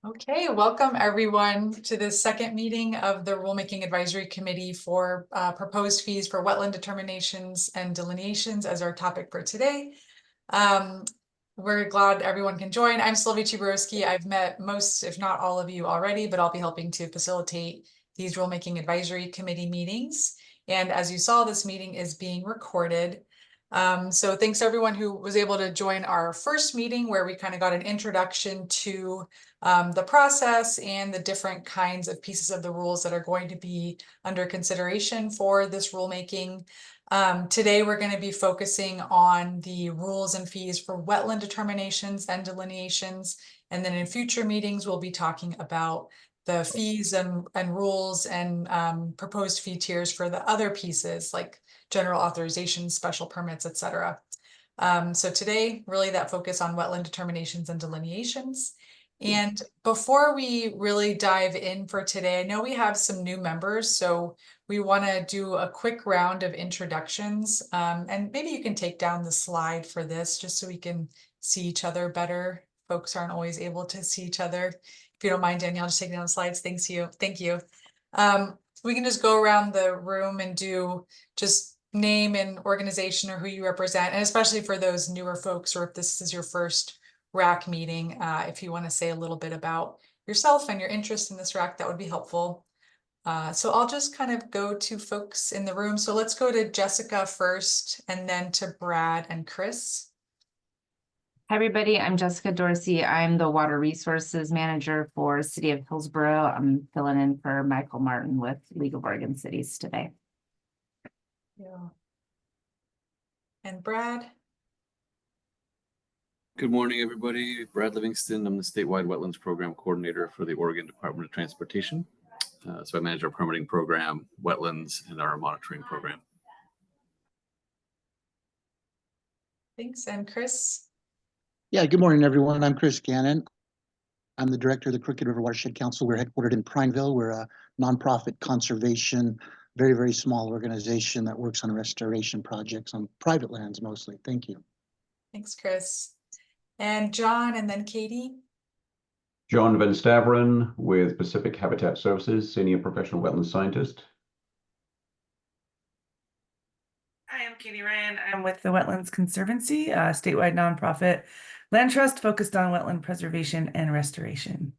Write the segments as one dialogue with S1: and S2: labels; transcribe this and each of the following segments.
S1: Okay, welcome everyone to the second meeting of the Rulemaking Advisory Committee for proposed fees for wetland determinations and delineations as our topic for today. We're glad everyone can join. I'm Sylvia Chiborowski. I've met most, if not all of you already, but I'll be helping to facilitate these Rulemaking Advisory Committee meetings. And as you saw, this meeting is being recorded. So thanks to everyone who was able to join our first meeting where we kind of got an introduction to the process and the different kinds of pieces of the rules that are going to be under consideration for this rulemaking. Today, we're going to be focusing on the rules and fees for wetland determinations and delineations. And then in future meetings, we'll be talking about the fees and rules and proposed fee tiers for the other pieces like general authorization, special permits, etc. So today, really that focus on wetland determinations and delineations. And before we really dive in for today, I know we have some new members, so we want to do a quick round of introductions. And maybe you can take down the slide for this just so we can see each other better. Folks aren't always able to see each other. If you don't mind, Danielle, just take down the slides. Thank you. We can just go around the room and do just name and organization or who you represent, and especially for those newer folks, or if this is your first RAC meeting, if you want to say a little bit about yourself and your interest in this RAC, that would be helpful. So I'll just kind of go to folks in the room. So let's go to Jessica first, and then to Brad and Chris.
S2: Hi, everybody. I'm Jessica Dorsey. I'm the Water Resources Manager for City of Hillsborough. I'm filling in for Michael Martin with League of Oregon Cities today.
S1: Yeah. And Brad?
S3: Good morning, everybody. Brad Livingston. I'm the Statewide Wetlands Program Coordinator for the Oregon Department of Transportation. So I manage our permitting program, wetlands, and our monitoring program.
S1: Thanks. And Chris?
S4: Yeah, good morning, everyone. I'm Chris Gannon. I'm the director of the Crooked River Watershed Council. We're headquartered in Prineville. We're a nonprofit conservation, very, very small organization that works on restoration projects on private lands mostly. Thank you.
S1: Thanks, Chris. And John, and then Katie.
S5: John Van Staveren with Pacific Habitat Services, Senior Professional Wetland Scientist.
S6: Hi, I'm Katie Ryan. I'm with the Wetlands Conservancy, a statewide nonprofit land trust focused on wetland preservation and restoration.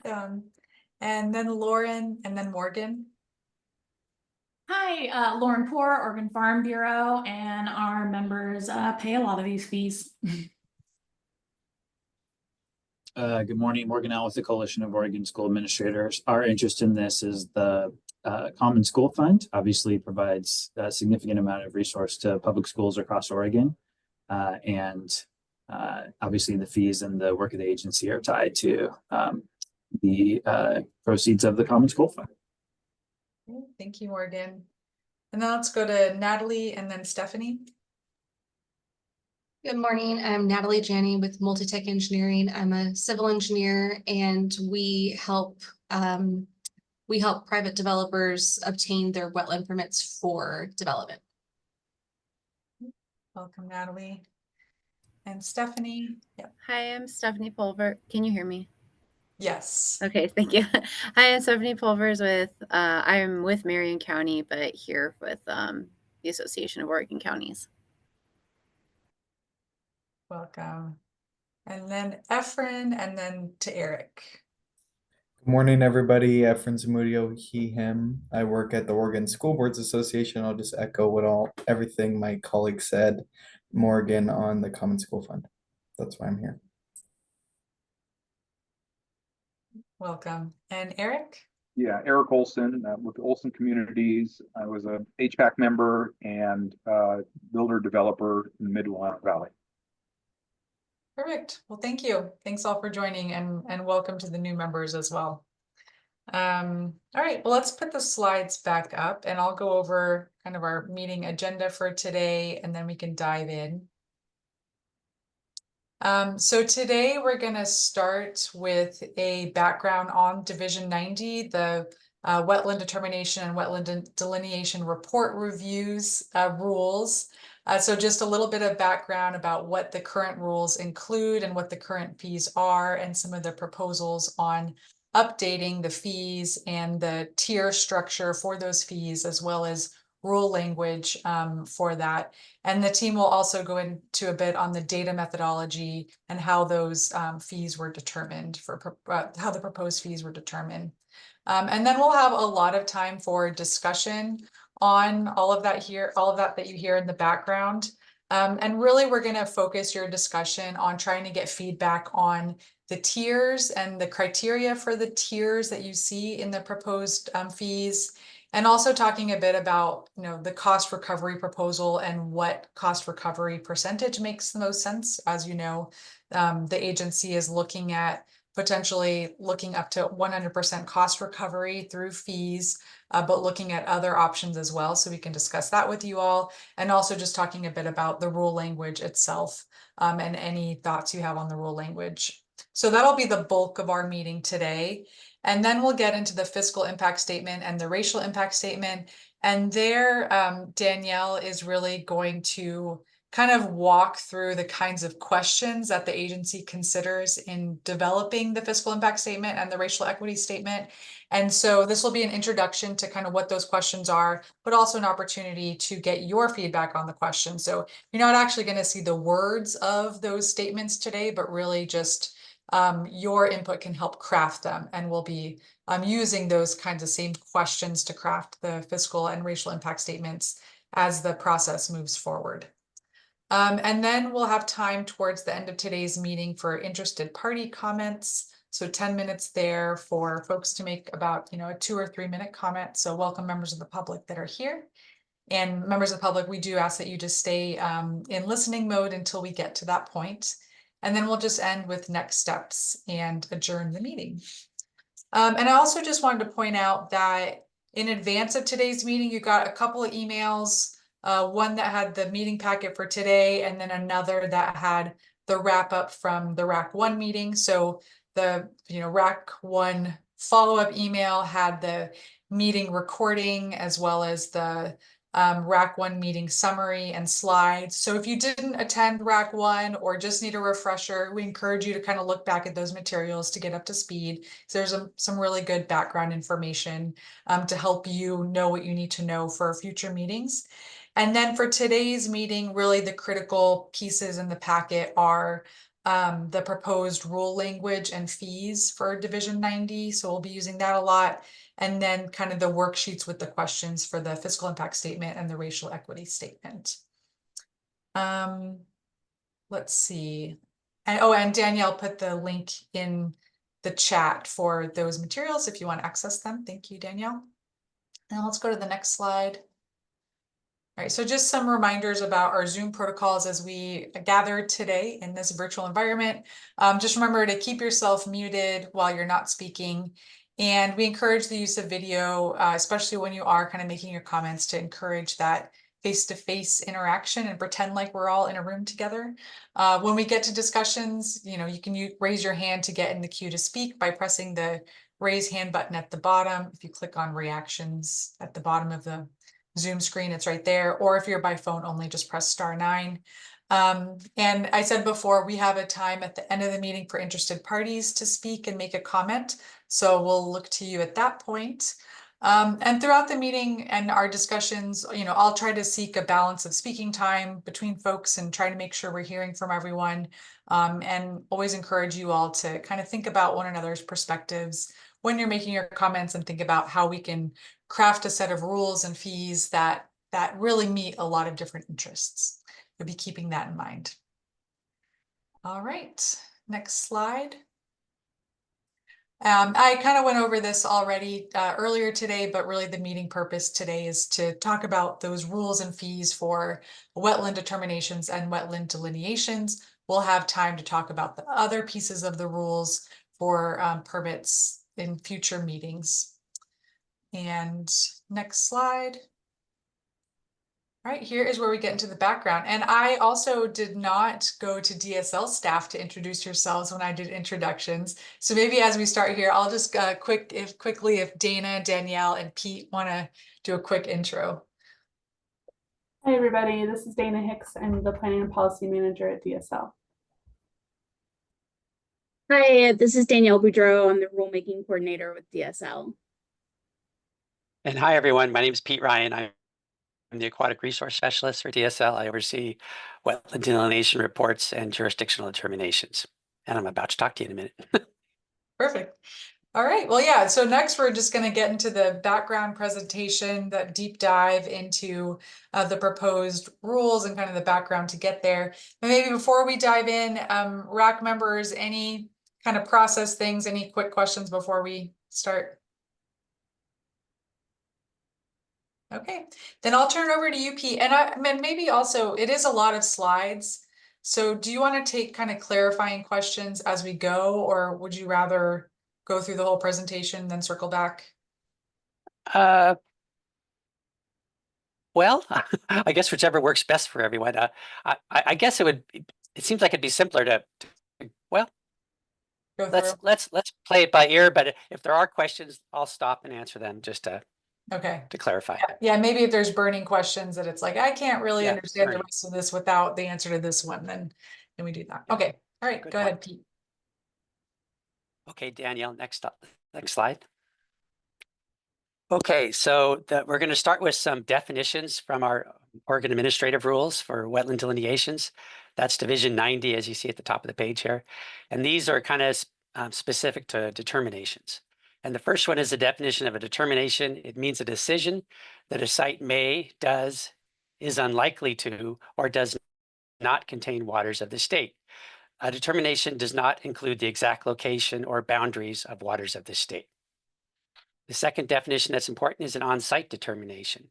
S1: And then Lauren, and then Morgan.
S7: Hi, Lauren Poor, Oregon Farm Bureau, and our members pay a lot of these fees.
S8: Good morning, Morgan Al with the Coalition of Oregon School Administrators. Our interest in this is the Common School Fund obviously provides a significant amount of resource to public schools across Oregon. Obviously the fees and the work of the agency are tied to the proceeds of the Common School Fund.
S1: Thank you, Morgan. And then let's go to Natalie and then Stephanie.
S9: Good morning. I'm Natalie Janney with Multitech Engineering. I'm a civil engineer, and we help private developers obtain their wetland permits for development.
S1: Welcome, Natalie. And Stephanie. Yep.
S10: Hi, I'm Stephanie Pulver. Can you hear me?
S1: Yes.
S10: Okay, thank you. Hi, I'm Stephanie Pulvers with, I'm with Marion County, but here with the Association of Oregon Counties.
S1: Welcome. And then Efren, and then to Eric.
S11: Good morning, everybody. Efren Zamudio, he, him. I work at the Oregon School Boards Association. I'll just echo everything my colleague said. Morgan on the Common School Fund. That's why I'm here.
S1: Welcome. And Eric?
S12: Yeah, Eric Olson with the Olson Communities. I was a HPAC member and builder developer in the Mid-Willamette Valley.
S1: Perfect. Well, thank you. Thanks all for joining, and welcome to the new members as well. All right, well, let's put the slides back up and I'll go over kind of our meeting agenda for today, and then we can dive in. So today we're going to start with a background on Division 90, the Wetland Determination and Wetland Delineation Report Reviews rules. So just a little bit of background about what the current rules include and what the current fees are, and some of the proposals on updating the fees and the tier structure for those fees, as well as rule language for that. And the team will also go into a bit on the data methodology and how those fees were determined, for how the proposed fees were determined. And then we'll have a lot of time for discussion on all of that here, all of that you hear in the background. And really, we're going to focus your discussion on trying to get feedback on the tiers and the criteria for the tiers that you see in the proposed fees, and also talking a bit about, you know, the cost recovery proposal and what cost recovery percentage makes the most sense. As you know, the agency is looking at potentially looking up to 100% cost recovery through fees, but looking at other options as well. So we can discuss that with you all, and also just talking a bit about the rule language itself, and any thoughts you have on the rule language. So that'll be the bulk of our meeting today. And then we'll get into the fiscal impact statement and the racial impact statement. And there, Danielle is really going to kind of walk through the kinds of questions that the agency considers in developing the fiscal impact statement and the racial equity statement. And so this will be an introduction to kind of what those questions are, but also an opportunity to get your feedback on the question. So you're not actually going to see the words of those statements today, but really just your input can help craft them, and we'll be using those kinds of same questions to craft the fiscal and racial impact statements as the process moves forward. And then we'll have time towards the end of today's meeting for interested party comments. So 10 minutes there for folks to make about, you know, a 2 or 3 minute comment. So welcome members of the public that are here. And members of the public, we do ask that you just stay in listening mode until we get to that point. And then we'll just end with next steps and adjourn the meeting. And I also just wanted to point out that in advance of today's meeting, you got a couple of emails, one that had the meeting packet for today, and then another that had the wrap up from the RAC 1 meeting. So the RAC 1 follow-up email had the meeting recording as well as the RAC 1 meeting summary and slides. So if you didn't attend RAC 1 or just need a refresher, we encourage you to kind of look back at those materials to get up to speed. So there's some really good background information to help you know what you need to know for future meetings. And then for today's meeting, really the critical pieces in the packet are the proposed rule language and fees for Division 90. So we'll be using that a lot. And then kind of the worksheets with the questions for the fiscal impact statement and the racial equity statement. Let's see. And Danielle put the link in the chat for those materials if you want to access them. Thank you, Danielle. And let's go to the next slide. All right, so just some reminders about our Zoom protocols as we gather today in this virtual environment. Just remember to keep yourself muted while you're not speaking. And we encourage the use of video, especially when you are kind of making your comments, to encourage that face-to-face interaction and pretend like we're all in a room together. When we get to discussions, you can raise your hand to get in the queue to speak by pressing the raise hand button at the bottom. If you click on reactions at the bottom of the Zoom screen, it's right there. Or if you're by phone only, just press *9. And I said before, we have a time at the end of the meeting for interested parties to speak and make a comment. So we'll look to you at that point. And throughout the meeting and our discussions, I'll try to seek a balance of speaking time between folks and try to make sure we're hearing from everyone. And always encourage you all to kind of think about one another's perspectives when you're making your comments, and think about how we can craft a set of rules and fees that really meet a lot of different interests. You'll be keeping that in mind. All right, next slide. I kind of went over this already earlier today, but really the meeting purpose today is to talk about those rules and fees for wetland determinations and wetland delineations. We'll have time to talk about the other pieces of the rules for permits in future meetings. And next slide. All right, here is where we get into the background. And I also did not go to DSL staff to introduce yourselves when I did introductions. So maybe as we start here, I'll just quickly if Dana, Danielle, and Pete want to do a quick intro.
S13: Hi, everybody. This is Dana Hicks. I'm the Planning and Policy Manager at DSL.
S14: Hi, this is Danielle Boudreau. I'm the Rulemaking Coordinator with DSL.
S15: And hi, everyone. My name is Pete Ryan. I'm the Aquatic Resource Specialist for DSL. I oversee wetland delineation reports and jurisdictional determinations. And I'm about to talk to you in a minute.
S1: Perfect. All right, well, yeah, so next we're just going to get into the background presentation, that deep dive into the proposed rules and kind of the background to get there. But maybe before we dive in, RAC members, any kind of process things, any quick questions before we start? Okay, then I'll turn it over to you, Pete. And maybe also, it is a lot of slides. So do you want to take kind of clarifying questions as we go, or would you rather go through the whole presentation, then circle back?
S15: Well, I guess whichever works best for everyone. I guess it seems like it'd be simpler to well, let's play it by ear, but if there are questions, I'll stop and answer them just to clarify.
S1: Yeah, maybe if there's burning questions that it's like, I can't really
S15: Yeah,
S1: understand the rest of this without the answer to this one, then we do that. Okay, all right, go ahead, Pete.
S15: Okay, Danielle, next slide. Okay, so we're going to start with some definitions from our Oregon Administrative Rules for wetland delineations. That's Division 90, as you see at the top of the page here. And these are kind of specific to determinations. And the first one is the definition of a determination. It means a decision that a site may, does, is unlikely to, or does not contain waters of the state. A determination does not include the exact location or boundaries of waters of the state. The second definition that's important is an on-site determination.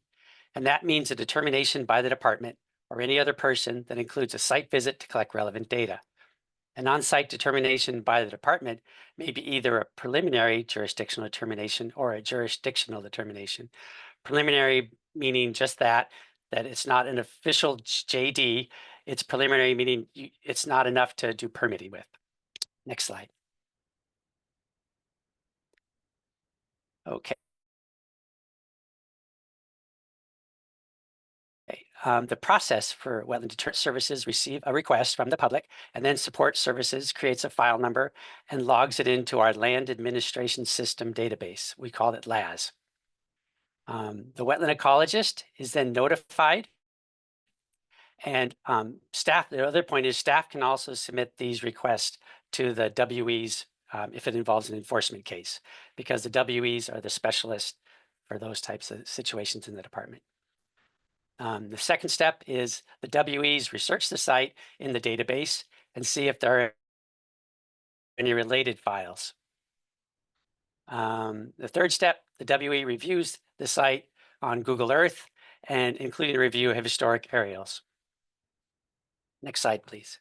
S15: And that means a determination by the department or any other person that includes a site visit to collect relevant data. An on-site determination by the department may be either a preliminary jurisdictional determination or a jurisdictional determination. Preliminary meaning just that it's not an official JD. It's preliminary meaning it's not enough to do permitting with. Next slide. Okay. The process for wetland deterrent services receive a request from the public, and then support services creates a file number and logs it into our land administration system database. We call it LAS. The wetland ecologist is then notified, and staff, the other point is staff can also submit these requests to the WEs if it involves an enforcement case, because the WEs are the specialists for those types of situations in the department. The second step is the WEs research the site in the database and see if there are any related files. The third step, the WE reviews the site on Google Earth and including a review of historic aerials. Next slide, please.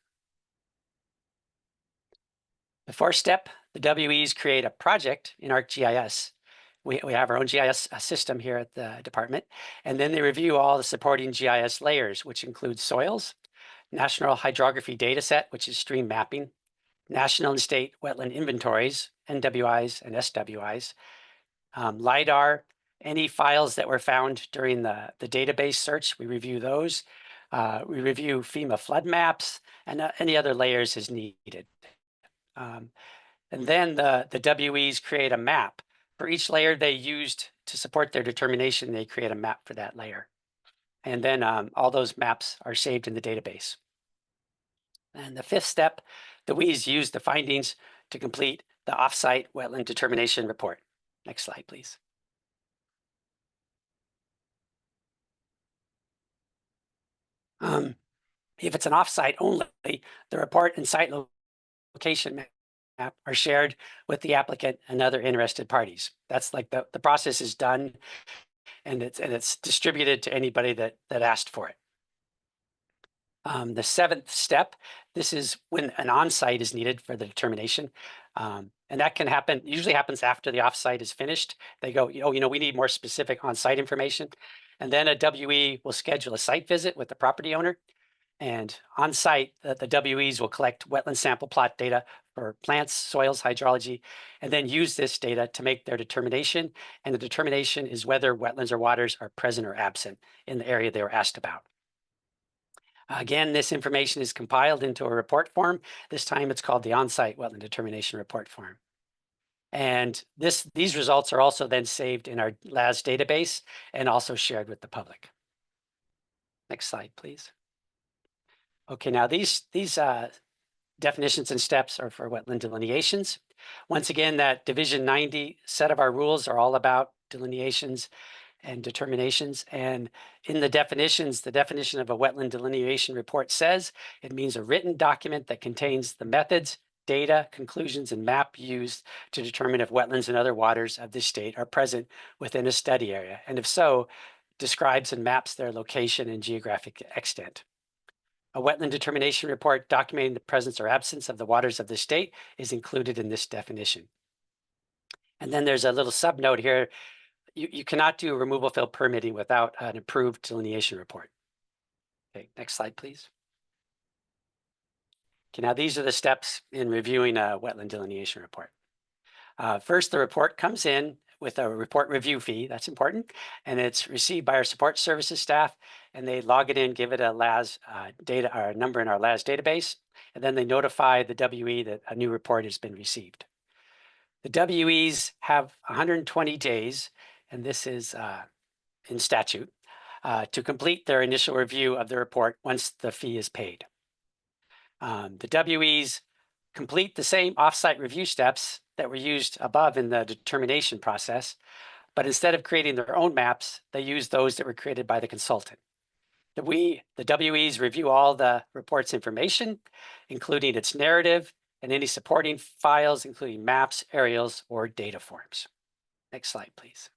S15: The fourth step, the WEs create a project in ArcGIS. We have our own GIS system here at the department, and then they review all the supporting GIS layers, which include soils, National Hydrography Dataset, which is stream mapping, national and state wetland inventories, NWIs and SWIs, LIDAR, any files that were found during the database search, we review those. We review FEMA flood maps and any other layers as needed. And then the WEs create a map. For each layer they used to support their determination, they create a map for that layer. And then all those maps are saved in the database. And the fifth step, the WEs use the findings to complete the offsite wetland determination report. Next slide, please. If it's an offsite only, the report and site location map are shared with the applicant and other interested parties. That's like the process is done and it's distributed to anybody that asked for it. The seventh step, this is when an on-site is needed for the determination. And that can happen, usually happens after the off-site is finished. They go, oh, we need more specific on-site information. And then a WE will schedule a site visit with the property owner. And on site, the WEs will collect wetland sample plot data for plants, soils, hydrology, and then use this data to make their determination. And the determination is whether wetlands or waters are present or absent in the area they were asked about. Again, this information is compiled into a report form. This time it's called the on-site wetland determination report form. And these results are also then saved in our LAS database and also shared with the public. Next slide, please. Okay, now these definitions and steps are for wetland delineations. Once again, that Division 90 set of our rules are all about delineations and determinations. And in the definitions, the definition of a wetland delineation report says it means a written document that contains the methods, data, conclusions, and map used to determine if wetlands and other waters of the state are present within a study area, and if so, describes and maps their location and geographic extent. A wetland determination report documenting the presence or absence of the waters of the state is included in this definition. And then there's a little subnote here. You cannot do removal fill permitting without an approved delineation report. Okay, next slide, please. Okay, now these are the steps in reviewing a wetland delineation report. First, the report comes in with a report review fee. That's important. And it's received by our support services staff, and they log it in, give it a LAS data or a number in our LAS database, and then they notify the WE that a new report has been received. The WEs have 120 days, and this is in statute, to complete their initial review of the report once the fee is paid. The WEs complete the same offsite review steps that were used above in the determination process, but instead of creating their own maps, they use those that were created by the consultant. The WEs review all the report's information, including its narrative and any supporting files, including maps, aerials, or data forms. Next slide, please.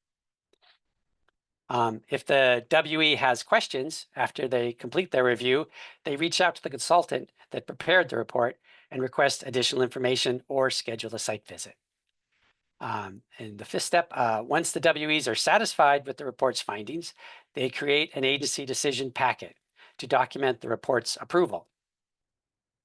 S15: If the WE has questions after they complete their review, they reach out to the consultant that prepared the report and request additional information or schedule a site visit. And the fifth step, once the WEs are satisfied with the report's findings, they create an agency decision packet to document the report's approval.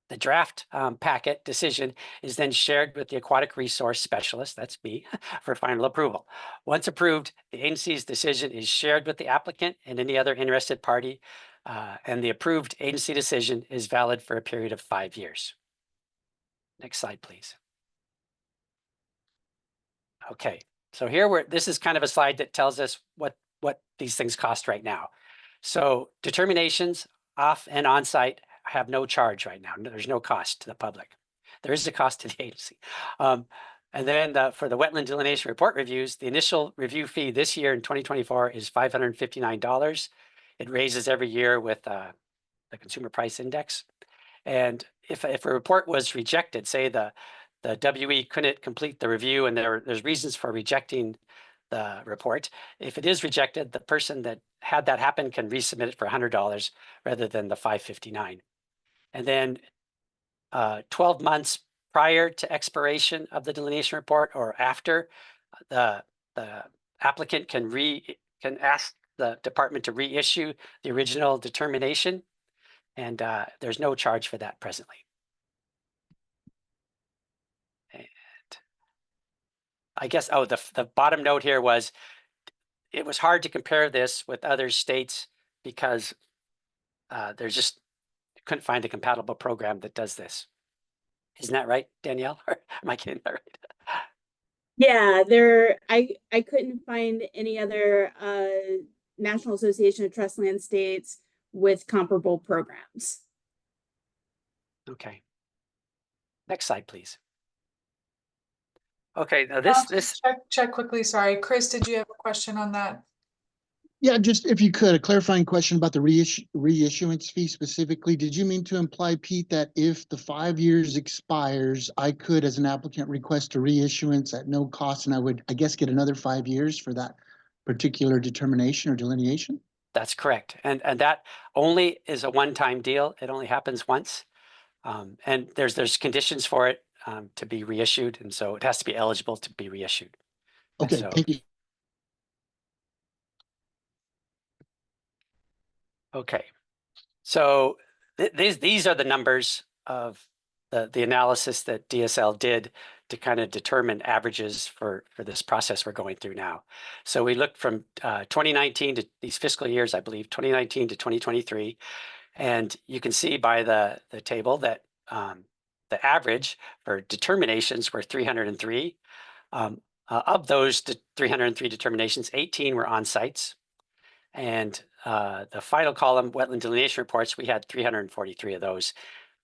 S15: The draft packet decision is then shared with the aquatic resource specialist, that's me, for final approval. Once approved, the agency's decision is shared with the applicant and any other interested party, and the approved agency decision is valid for a period of 5 years. Next slide, please. Okay, so here this is kind of a slide that tells us what these things cost right now. So determinations off and on site have no charge right now. There's no cost to the public. There is a cost to the agency. And then for the wetland delineation report reviews, the initial review fee this year in 2024 is $559. It raises every year with the consumer price index. And if a report was rejected, say the WE couldn't complete the review and there's reasons for rejecting the report. If it is rejected, the person that had that happen can resubmit it for $100 rather than the $559. And then 12 months prior to expiration of the delineation report or after, the applicant can ask the department to reissue the original determination, and there's no charge for that presently. And I guess, the bottom note here was, it was hard to compare this with other states because there's just couldn't find a compatible program that does this. Isn't that right, Danielle? Or am I getting that right?
S14: Yeah, I couldn't find any other National Association of Trust Land States with comparable programs.
S15: Okay. Next slide, please. Okay, now this
S1: check quickly. Sorry, Chris, did you have a question on that?
S4: Yeah, just if you could, a clarifying question about the reissuance fee specifically. Did you mean to imply, Pete, that if the 5 years expires, I could, as an applicant, request a reissuance at no cost, and I would, I guess, get another 5 years for that particular determination or delineation?
S15: That's correct. And that only is a one-time deal. It only happens once. And there's conditions for it to be reissued. And so it has to be eligible to be reissued.
S4: Okay, thank you.
S15: Okay, so these are the numbers of the analysis that DSL did to kind of determine averages for this process we're going through now. So we looked from 2019 to these fiscal years, I believe, 2019 to 2023, And you can see by the table that the average for determinations were 303. Of those 303 determinations, 18 were on sites. And the final column, wetland delineation reports, we had 343 of those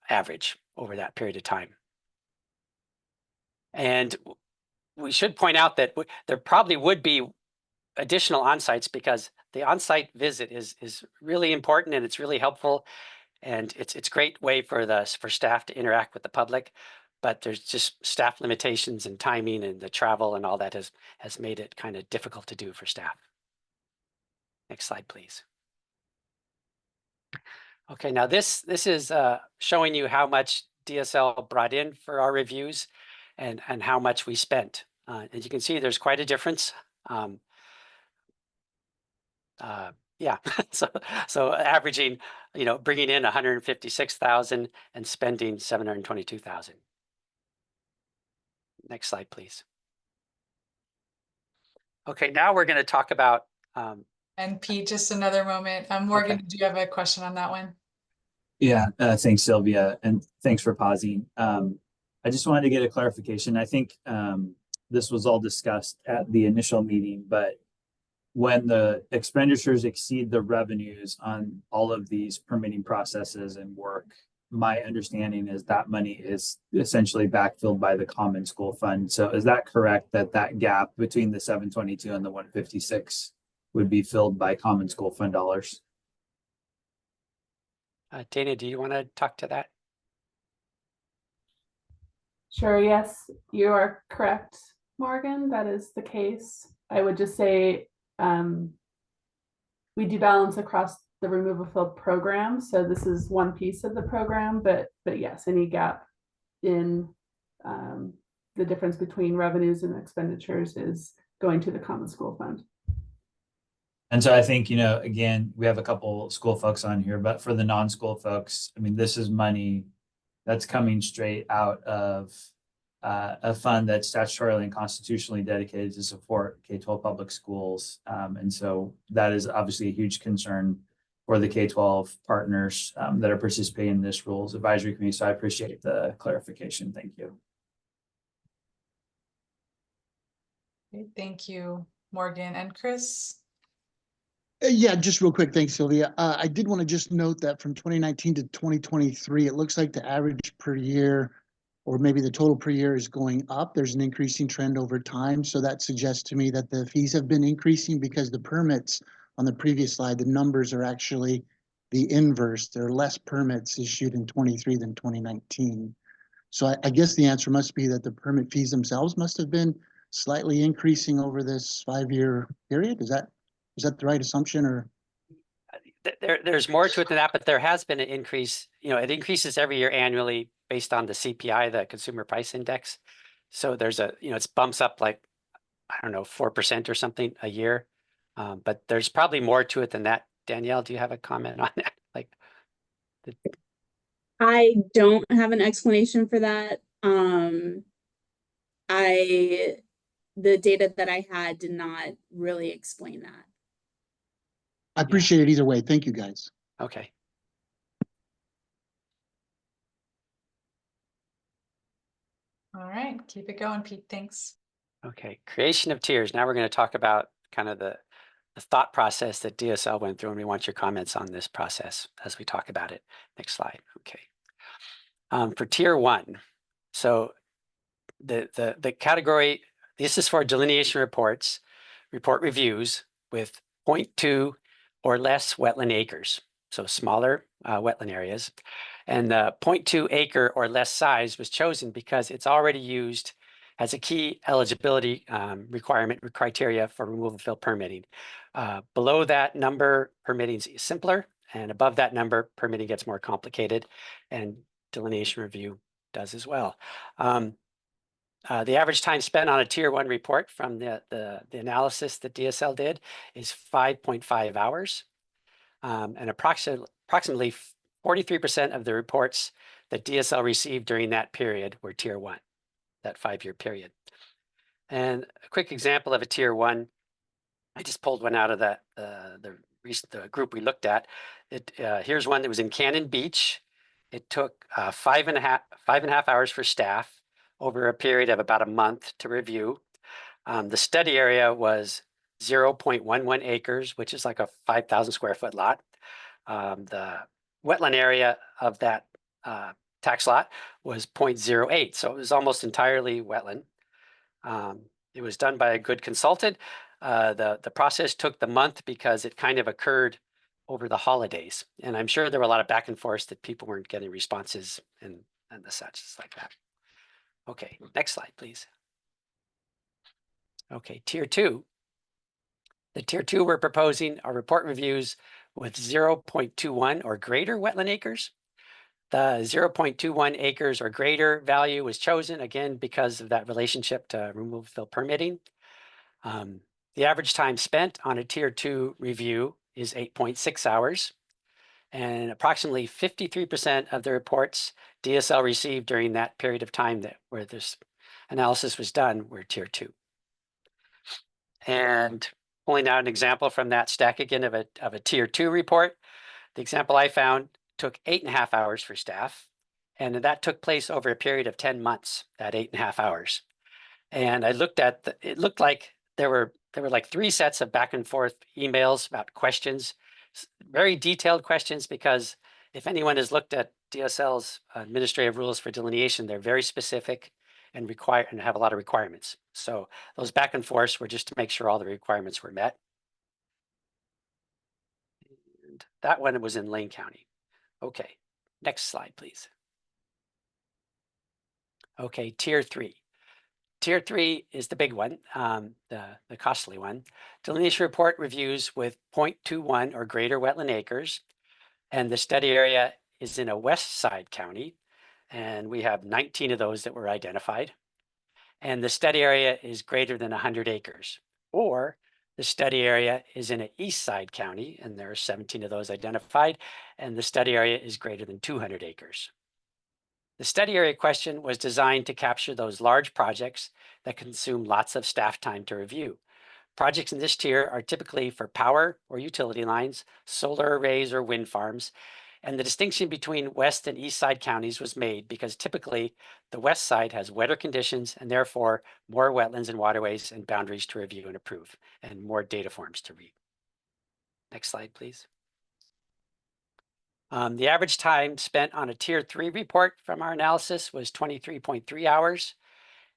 S15: average over that period of time. And we should point out that there probably would be additional on-sites because the on-site visit is really important and it's really helpful. And it's a great way for staff to interact with the public, but there's just staff limitations and timing and the travel and all that has made it kind of difficult to do for staff. Next slide, please. Okay, now this is showing you how much DSL brought in for our reviews and how much we spent. As you can see, there's quite a difference. Yeah, so averaging, bringing in 156,000 and spending 722,000. Next slide, please. Okay, now we're going to talk about.
S1: And Pete, just another moment. Morgan,
S8: Okay.
S1: do you have a question on that one?
S8: Yeah, thanks, Sylvia, and thanks for pausing. I just wanted to get a clarification. I think this was all discussed at the initial meeting, but when the expenditures exceed the revenues on all of these permitting processes and work, my understanding is that money is essentially backfilled by the Common School Fund. So is that correct that that gap between the 722 and the 156 would be filled by Common School Fund dollars?
S15: Dana, do you want to talk to that?
S13: Sure, yes, you are correct, Morgan. That is the case. I would just say we do balance across the removal fill program. So this is one piece of the program, but yes, any gap in the difference between revenues and expenditures is going to the Common School Fund.
S8: And so I think, again, we have a couple school folks on here, but for the non-school folks, I mean, this is money that's coming straight out of a fund that's statutorily and constitutionally dedicated to support K-12 public schools. And so that is obviously a huge concern for the K-12 partners that are participating in this rules advisory committee. So I appreciate the clarification. Thank you.
S1: Okay, thank you, Morgan. And Chris?
S4: Yeah, just real quick. Thanks, Sylvia. I did want to just note that from 2019 to 2023, it looks like the average per year, or maybe the total per year, is going up. There's an increasing trend over time. So that suggests to me that the fees have been increasing because the permits on the previous slide, the numbers are actually the inverse. There are less permits issued in 23 than 2019. So I guess the answer must be that the permit fees themselves must have been slightly increasing over this 5-year period. Is that the right assumption, or?
S15: There's more to it than that, but there has been an increase. It increases every year annually based on the CPI, the Consumer Price Index. So there's it bumps up like, I don't know, 4% or something a year. But there's probably more to it than that. Danielle, do you have a comment on that?
S14: I don't have an explanation for that. The data that I had did not really explain that.
S4: I appreciate it either way. Thank you, guys.
S15: Okay.
S1: All right, keep it going, Pete. Thanks.
S15: Okay, creation of tiers. Now we're going to talk about kind of the thought process that DSL went through, and we want your comments on this process as we talk about it. Next slide. Okay. For tier 1, so the category, this is for delineation reports, report reviews with 0.2 or less wetland acres, so smaller wetland areas. And the 0.2 acre or less size was chosen because it's already used as a key eligibility requirement or criteria for removal fill permitting. Below that number, permitting is simpler, and above that number, permitting gets more complicated, and delineation review does as well. The average time spent on a tier 1 report from the analysis that DSL did is 5.5 hours. And approximately 43% of the reports that DSL received during that period were tier 1, that 5-year period. And a quick example of a tier 1, I just pulled one out of the the group we looked at. Here's one that was in Cannon Beach. It took 5.5 hours for staff over a period of about a month to review. The study area was 0.11 acres, which is like a 5,000 square foot lot. The wetland area of that tax lot was 0.08, so it was almost entirely wetland. It was done by a good consultant. The process took the month because it kind of occurred over the holidays, and I'm sure there were a lot of back and forth that people weren't getting responses and the such like that. Okay, next slide, please. Okay, tier 2. The tier 2 we're proposing are report reviews with 0.21 or greater wetland acres. The 0.21 acres or greater value was chosen again because of that relationship to removal fill permitting. The average time spent on a tier 2 review is 8.6 hours, and approximately 53% of the reports DSL received during that period of time where this analysis was done were tier 2. And pulling out an example from that stack again of a tier 2 report, the example I found took 8.5 hours for staff, and that took place over a period of 10 months, that 8.5 hours. And I looked at it looked like there were like 3 sets of back and forth emails about questions, very detailed questions, because if anyone has looked at DSL's administrative rules for delineation, they're very specific and have a lot of requirements. So those back and forths were just to make sure all the requirements were met. And that one was in Lane County. Okay, next slide, please. Okay, tier 3. Tier 3 is the big one, the costly one. Delineation report reviews with 0.21 or greater wetland acres, and the study area is in a west side county, and we have 19 of those that were identified. And the study area is greater than 100 acres, or the study area is in an east side county, and there are 17 of those identified, and the study area is greater than 200 acres. The study area question was designed to capture those large projects that consume lots of staff time to review. Projects in this tier are typically for power or utility lines, solar arrays or wind farms, and the distinction between west and east side counties was made because typically the west side has wetter conditions and therefore more wetlands and waterways and boundaries to review and approve, and more data forms to read. Next slide, please. The average time spent on a tier 3 report from our analysis was 23.3 hours,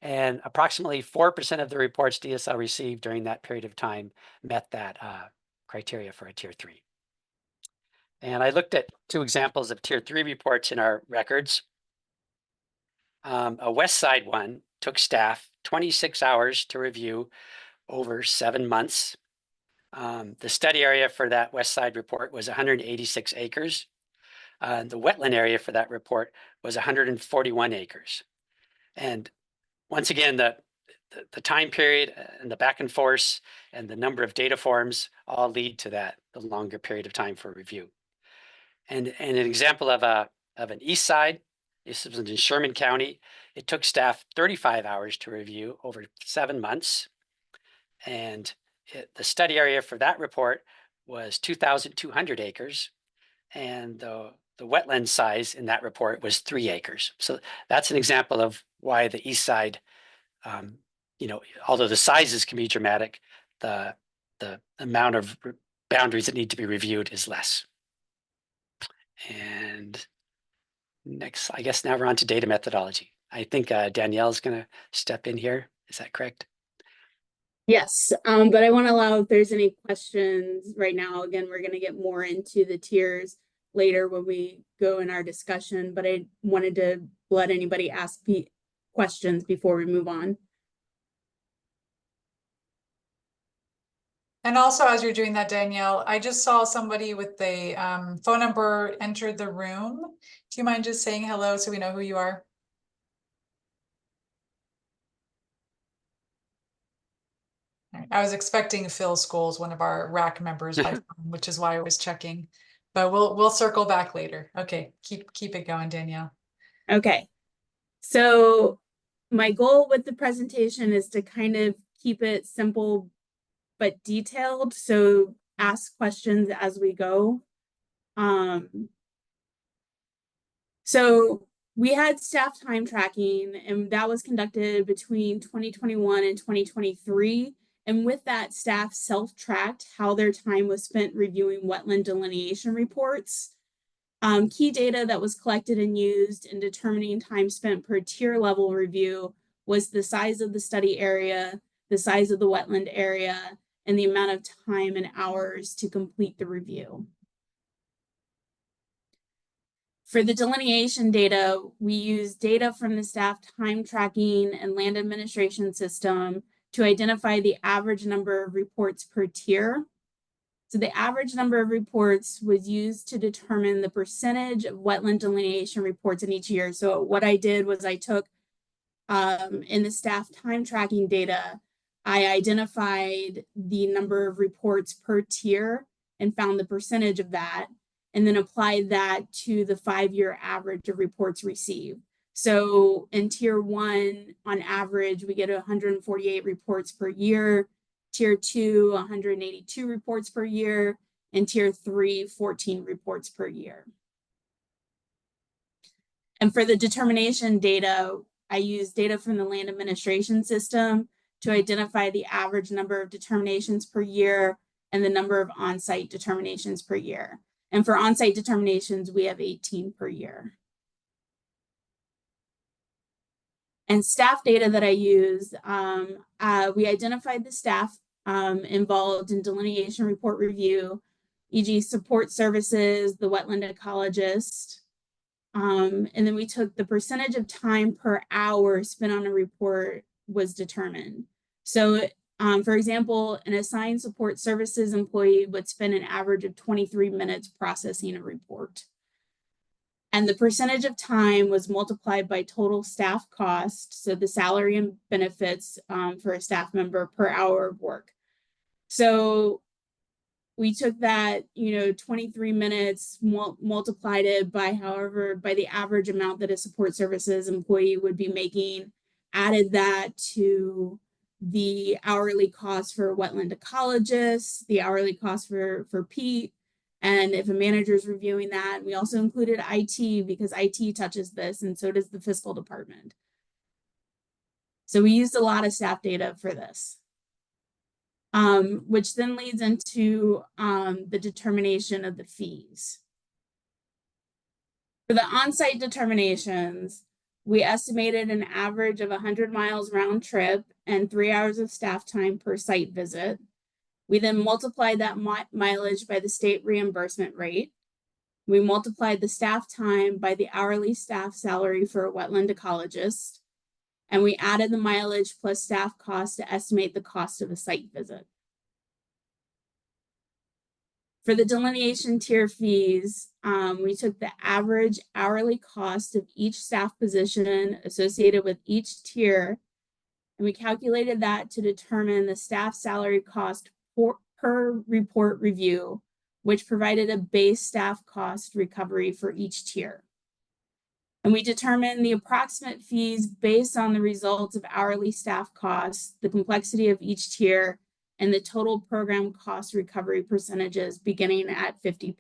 S15: and approximately 4% of the reports DSL received during that period of time met that criteria for a tier 3. And I looked at 2 examples of tier 3 reports in our records. A west side one took staff 26 hours to review over 7 months. The study area for that west side report was 186 acres. The wetland area for that report was 141 acres. And once again, the time period and the back and forth and the number of data forms all lead to the longer period of time for review. And an example of an east side, this was in Sherman County. It took staff 35 hours to review over 7 months. And the study area for that report was 2,200 acres. And the wetland size in that report was 3 acres. So that's an example of why the east side, although the sizes can be dramatic, the amount of boundaries that need to be reviewed is less. And next, I guess now we're on to data methodology. I think Danielle is going to step in here. Is that correct?
S14: Yes, but I want to allow if there's any questions right now. Again, we're going to get more into the tiers later when we go in our discussion, but I wanted to let anybody ask questions before we move on.
S1: And also, as you're doing that, Danielle, I just saw somebody with the phone number entered the room. Do you mind just saying hello so we know who you are? I was expecting Phil Scholes, one of our RAC members, by phone, which is why I was checking. But we'll circle back later. Okay, keep it going, Danielle.
S14: Okay, so my goal with the presentation is to kind of keep it simple but detailed. So ask questions as we go. So we had staff time tracking, and that was conducted between 2021 and 2023. And with that, staff self-tracked how their time was spent reviewing wetland delineation reports. Key data that was collected and used in determining time spent per tier level review was the size of the study area, the size of the wetland area, and the amount of time and hours to complete the review. For the delineation data, we use data from the staff time tracking and land administration system to identify the average number of reports per tier. So the average number of reports was used to determine the percentage of wetland delineation reports in each year. So what I did was I took in the staff time tracking data, I identified the number of reports per tier and found the percentage of that, and then applied that to the 5-year average of reports received. So in tier 1, on average, we get 148 reports per year, tier 2, 182 reports per year, and tier 3, 14 reports per year. And for the determination data, I use data from the land administration system to identify the average number of determinations per year and the number of on-site determinations per year. And for on-site determinations, we have 18 per year. And staff data that I use, we identified the staff involved in delineation report review, e.g. support services, the wetland ecologist, and then we took the percentage of time per hour spent on a report was determined. So for example, an assigned support services employee would spend an average of 23 minutes processing a report. And the percentage of time was multiplied by total staff cost, so the salary and benefits for a staff member per hour of work. So we took that, 23 minutes, multiplied it by the average amount that a support services employee would be making, added that to the hourly cost for a wetland ecologist, the hourly cost for Pete, and if a manager is reviewing that. We also included IT because IT touches this, and so does the fiscal department. So we used a lot of staff data for this. Which then leads into the determination of the fees. For the on-site determinations, we estimated an average of 100 miles round trip and 3 hours of staff time per site visit. We then multiplied that mileage by the state reimbursement rate. We multiplied the staff time by the hourly staff salary for a wetland ecologist. And we added the mileage plus staff cost to estimate the cost of a site visit. For the delineation tier fees, we took the average hourly cost of each staff position associated with each tier, and we calculated that to determine the staff salary cost per report review, which provided a base staff cost recovery for each tier. And we determined the approximate fees based on the results of hourly staff costs, the complexity of each tier, and the total program cost recovery percentages beginning at 50%.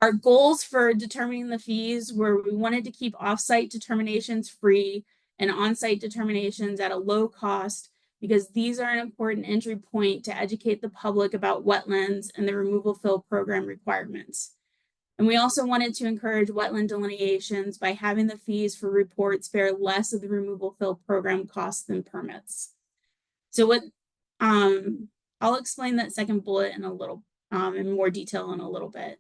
S14: Our goals for determining the fees were we wanted to keep offsite determinations free and on-site determinations at a low cost because these are an important entry point to educate the public about wetlands and the removal fill program requirements. And we also wanted to encourage wetland delineations by having the fees for reports bear less of the removal fill program costs than permits. So what I'll explain that second bullet in a little in more detail in a little bit.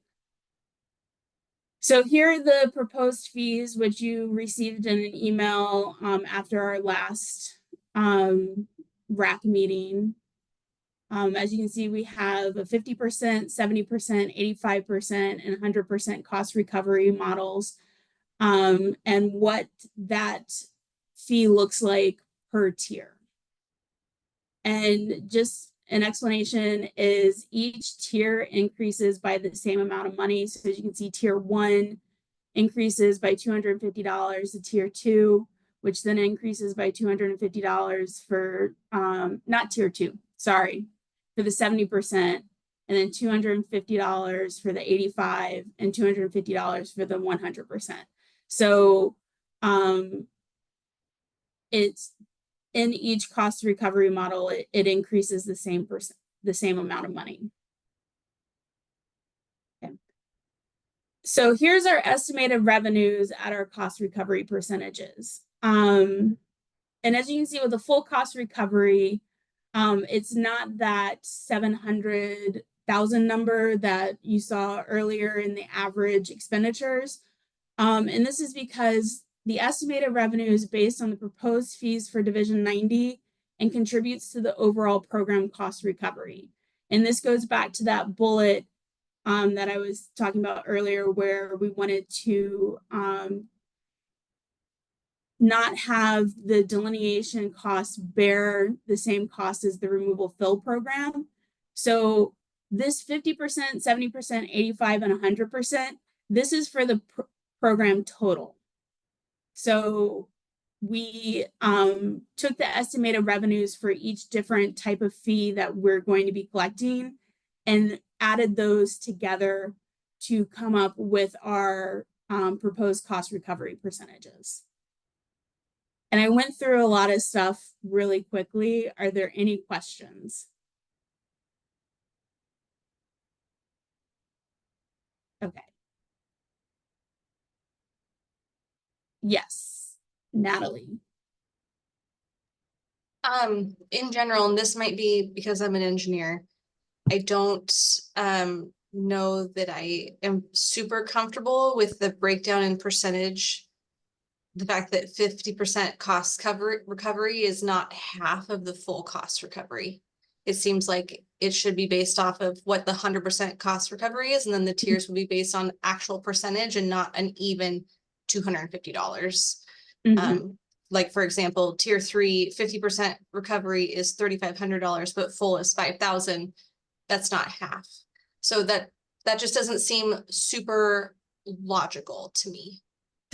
S14: So here are the proposed fees, which you received in an email after our last RAC meeting. As you can see, we have a 50%, 70%, 85%, and 100% cost recovery models, and what that fee looks like per tier. And just an explanation is each tier increases by the same amount of money. So as you can see, tier 1 increases by $250 to tier 2, which then increases by $250 for, not tier 2, sorry, for the 70%, and then $250 for the 85 and $250 for the 100%. So it's in each cost recovery model, it increases the same amount of money. Okay. So here's our estimated revenues at our cost recovery percentages. And as you can see with the full cost recovery, it's not that 700,000 number that you saw earlier in the average expenditures. And this is because the estimated revenue is based on the proposed fees for Division 90 and contributes to the overall program cost recovery. And this goes back to that bullet that I was talking about earlier, where we wanted to not have the delineation costs bear the same cost as the removal fill program. So this 50%, 70%, 85, and 100%, this is for the program total. So we took the estimated revenues for each different type of fee that we're going to be collecting and added those together to come up with our proposed cost recovery percentages. And I went through a lot of stuff really quickly. Are there any questions? Okay. Yes, Natalie.
S9: In general, and this might be because I'm an engineer, I don't know that I am super comfortable with the breakdown in percentage. The fact that 50% cost recovery is not half of the full cost recovery. It seems like it should be based off of what the 100% cost recovery is, and then the tiers would be based on actual percentage and not an even $250. Like for example, tier 3, 50% recovery is $3,500, but full is $5,000. That's not half. So that just doesn't seem super logical to me.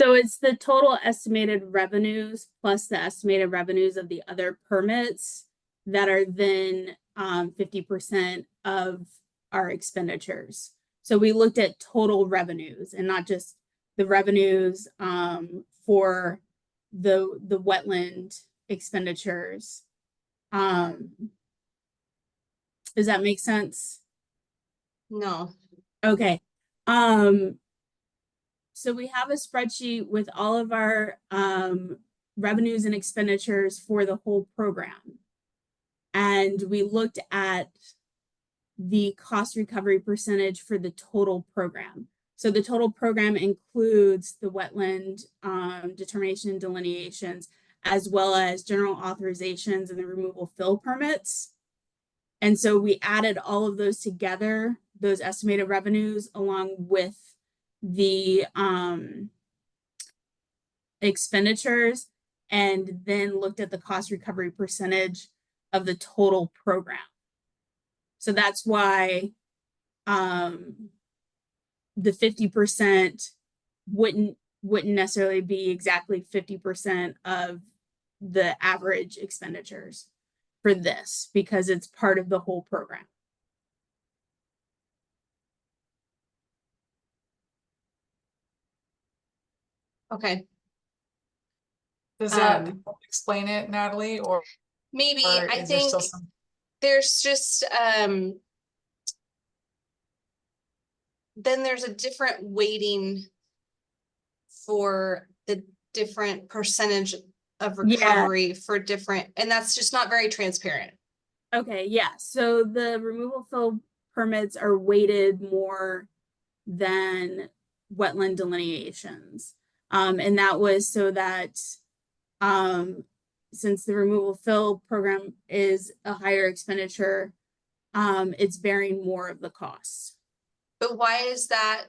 S14: So it's the total estimated revenues plus the estimated revenues of the other permits that are then 50% of our expenditures. So we looked at total revenues and not just the revenues for the wetland expenditures. Does that make sense?
S9: No.
S14: Okay. So we have a spreadsheet with all of our revenues and expenditures for the whole program. And we looked at the cost recovery percentage for the total program. So the total program includes the wetland determination and delineations, as well as general authorizations and the removal fill permits. And so we added all of those together, those estimated revenues, along with the expenditures, and then looked at the cost recovery percentage of the total program. So that's why the 50% wouldn't necessarily be exactly 50% of the average expenditures for this, because it's part of the whole program.
S9: Okay.
S1: Does that explain it, Natalie, or
S9: maybe?
S1: or
S9: I
S1: is there
S9: think
S1: still some?
S9: there's just then there's a different weighting for the different percentage of recovery for different, and that's just not very transparent.
S14: Okay, yeah. So the removal fill permits are weighted more than wetland delineations. And that was so that since the removal fill program is a higher expenditure, it's bearing more of the costs.
S9: But why is that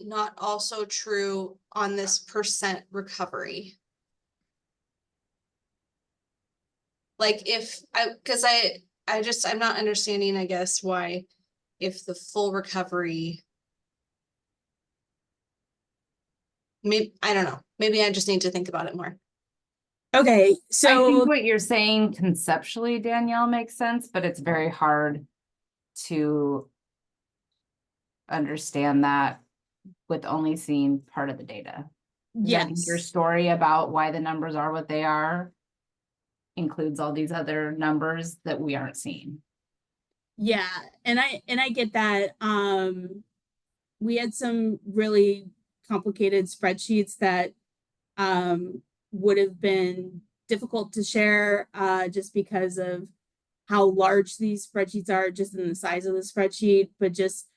S9: not also true on this percent recovery? Like if because I'm not understanding, I guess, why if the full recovery, maybe, I don't know, maybe I just need to think about it more.
S14: Okay,
S2: I
S14: so
S2: think what you're saying conceptually, Danielle, makes sense, but it's very hard to understand that with only seeing part of the data. Your
S14: yes,
S2: story about why the numbers are what they are includes all these other numbers that we aren't seeing.
S14: yeah, and I get that. We had some really complicated spreadsheets that would have been difficult to share just because of how large these spreadsheets are, just in the size of the spreadsheet, but just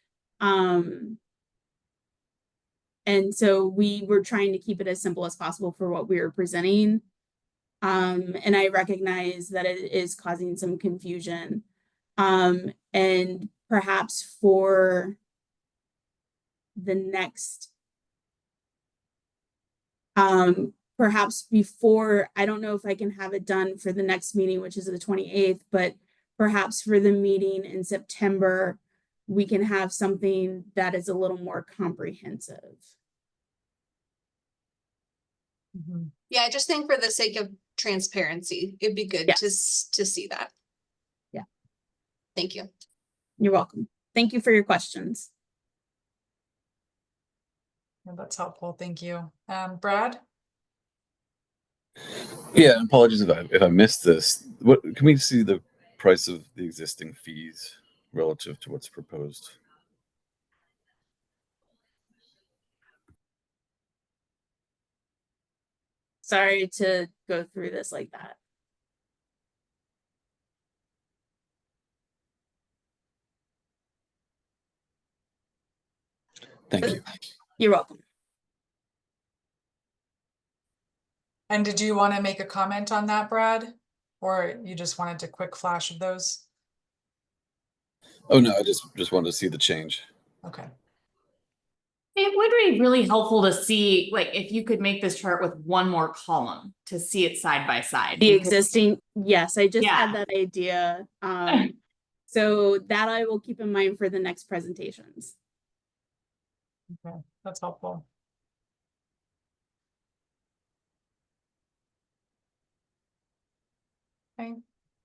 S14: and so we were trying to keep it as simple as possible for what we were presenting. And I recognize that it is causing some confusion. And perhaps for the next, perhaps before, I don't know if I can have it done for the next meeting, which is the 28th, but perhaps for the meeting in September, we can have something that is a little more comprehensive.
S9: Yeah, I just think for the sake of transparency, it'd be good to see that.
S14: Yeah.
S9: Thank you.
S14: You're welcome. Thank you for your questions.
S1: Yeah, that's helpful. Thank you. Brad?
S3: Yeah, apologies if I missed this. What can we see the price of the existing fees relative to what's proposed?
S14: Sorry to go through this like that.
S3: Thank you.
S14: You're welcome.
S1: And did you want to make a comment on that, Brad? Or you just wanted a quick flash of those?
S3: Oh no, I just wanted to see the change.
S1: Okay.
S16: It would be really helpful to see, like, if you could make this chart with one more column to see it side by side.
S14: The existing, yes, I just
S16: Yeah.
S14: had that idea. So that I will keep in mind for the next presentations.
S1: Okay, that's helpful. Okay.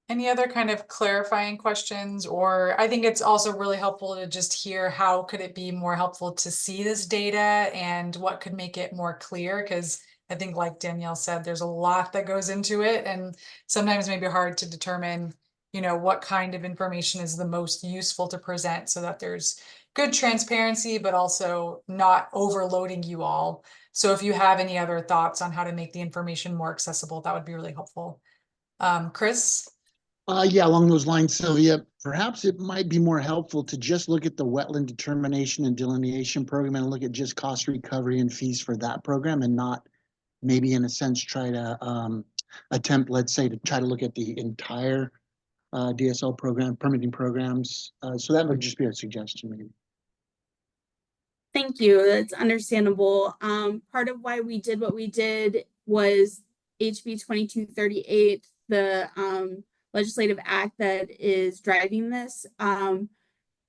S1: Any other kind of clarifying questions? Or I think it's also really helpful to just hear how could it be more helpful to see this data and what could make it more clear? Because I think like Danielle said, there's a lot that goes into it and sometimes maybe hard to determine, you know, what kind of information is the most useful to present so that there's good transparency, but also not overloading you all. So if you have any other thoughts on how to make the information more accessible, that would be really helpful. Chris?
S4: Yeah, along those lines, Sylvia, perhaps it might be more helpful to just look at the wetland determination and delineation program and look at just cost recovery and fees for that program and not maybe in a sense try to attempt, let's say, to try to look at the entire DSL program, permitting programs. So that would just be a suggestion. Maybe.
S14: Thank you. That's understandable. Part of why we did what we did was HB 2238, the legislative act that is driving this. In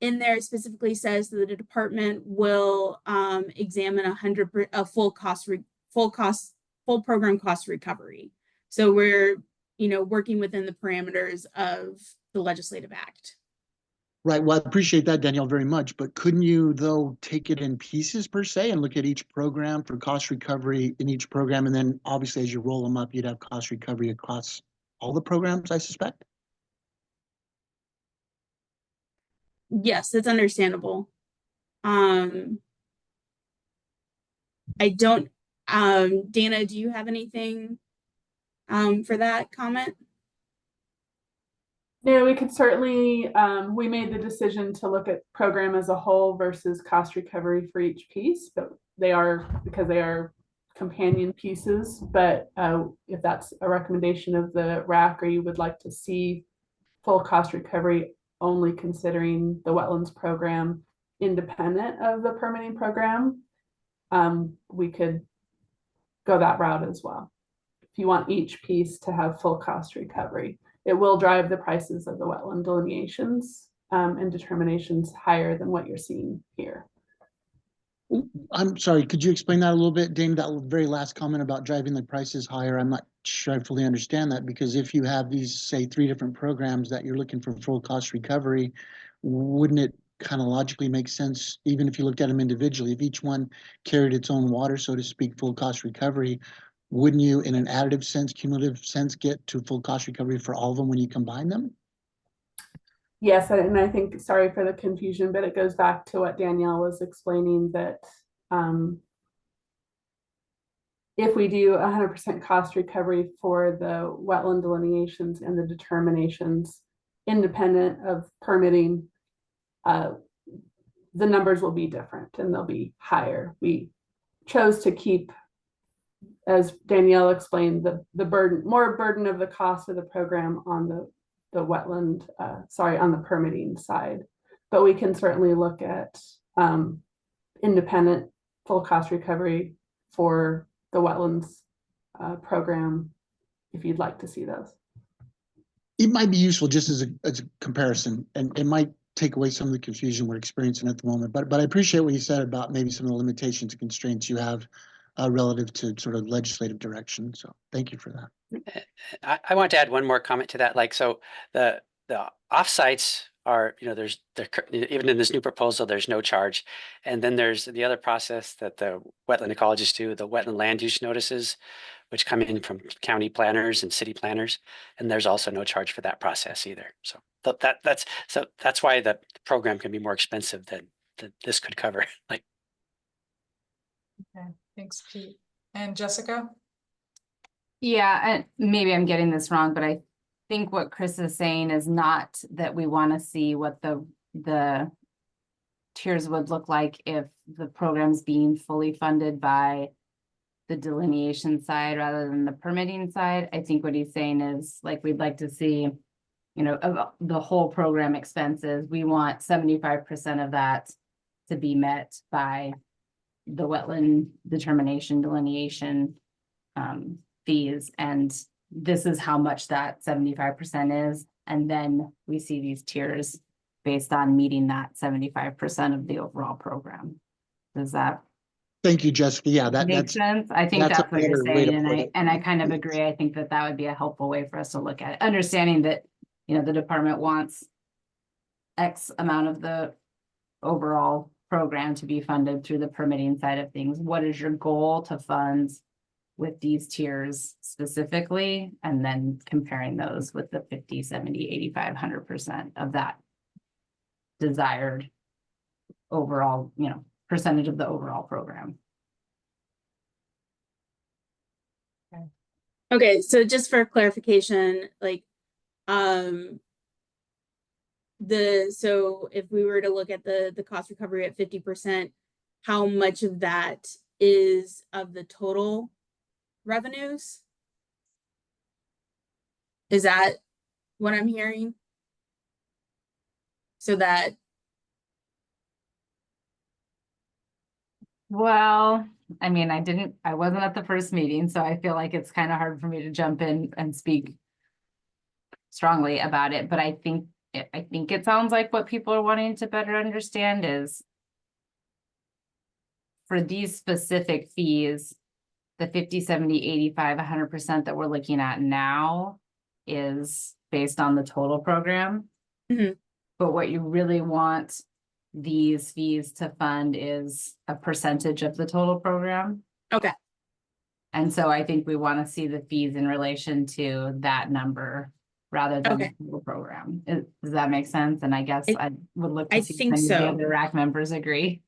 S14: there specifically says that the department will examine a full program cost recovery. So we're, you know, working within the parameters of the legislative act.
S4: Right. Well, I appreciate that, Danielle, very much. But couldn't you, though, take it in pieces per se and look at each program for cost recovery in each program? And then obviously, as you roll them up, you'd have cost recovery across all the programs, I suspect.
S14: Yes, it's understandable. I don't, Dana, do you have anything for that comment?
S13: No, we could certainly, we made the decision to look at program as a whole versus cost recovery for each piece, but they are, because they are companion pieces. But if that's a recommendation of the RAC, or you would like to see full cost recovery only considering the wetlands program independent of the permitting program, we could go that route as well. If you want each piece to have full cost recovery, it will drive the prices of the wetland delineations and determinations higher than what you're seeing here.
S4: I'm sorry, could you explain that a little bit, Dame? That very last comment about driving the prices higher, I'm not sure I fully understand that, because if you have these, say, 3 different programs that you're looking for full cost recovery, wouldn't it kind of logically make sense, even if you looked at them individually, if each one carried its own water, so to speak, full cost recovery, wouldn't you, in an additive sense, cumulative sense, get to full cost recovery for all of them when you combine them?
S13: Yes, and I think, sorry for the confusion, but it goes back to what Danielle was explaining, that if we do 100% cost recovery for the wetland delineations and the determinations, independent of permitting, the numbers will be different and they'll be higher. We chose to keep, as Danielle explained, the burden of the cost of the program on the wetland, on the permitting side. But we can certainly look at independent full cost recovery for the wetlands program if you'd like to see those.
S4: It might be useful just as a comparison, and it might take away some of the confusion we're experiencing at the moment. But I appreciate what you said about maybe some of the limitations and constraints you have relative to sort of legislative direction. So thank you for that.
S15: I want to add one more comment to that. Like, so the offsites are, even in this new proposal, there's no charge. And then there's the other process that the wetland ecologists do, the wetland land use notices, which come in from county planners and city planners. And there's also no charge for that process either. So that's why the program can be more expensive than this could cover. Like,
S1: Okay, thanks, Pete. And Jessica?
S2: Yeah, and maybe I'm getting this wrong, but I think what Chris is saying is not that we want to see what the tiers would look like if the program's being fully funded by the delineation side rather than the permitting side. I think what he's saying is, like, we'd like to see, of the whole program expenses, we want 75% of that to be met by the wetland determination delineation fees, and this is how much that 75% is, and then we see these tiers based on meeting that 75% of the overall program. Does that
S4: Thank you, Jessica. Yeah,
S2: make sense? I think that's what you're
S4: better way
S2: saying,
S4: to put it.
S2: and I kind of agree. I think that would be a helpful way for us to look at it, understanding that the department wants X amount of the overall program to be funded through the permitting side of things. What is your goal to fund with these tiers specifically, and then comparing those with the 50, 70, 85, 100% of that desired overall, percentage of the overall program.
S14: Okay, so just for clarification, like, so if we were to look at the cost recovery at 50%, how much of that is of the total revenues? Is that what I'm hearing? So that,
S2: well, I mean, I wasn't at the first meeting, so I feel like it's kind of hard for me to jump in and speak strongly about it, but I think it sounds like what people are wanting to better understand is, for these specific fees, the 50, 70, 85, 100% that we're looking at now is based on the total program.
S14: Mm-hmm.
S2: But what you really want these fees to fund is a percentage of the total program.
S14: Okay.
S2: And so I think we want to see the fees in relation to that number rather than
S14: Okay.
S2: the total program. Does that make sense? And I guess I would look to
S14: I
S2: see if
S14: think
S2: any of the
S14: so.
S2: other RAC members agree.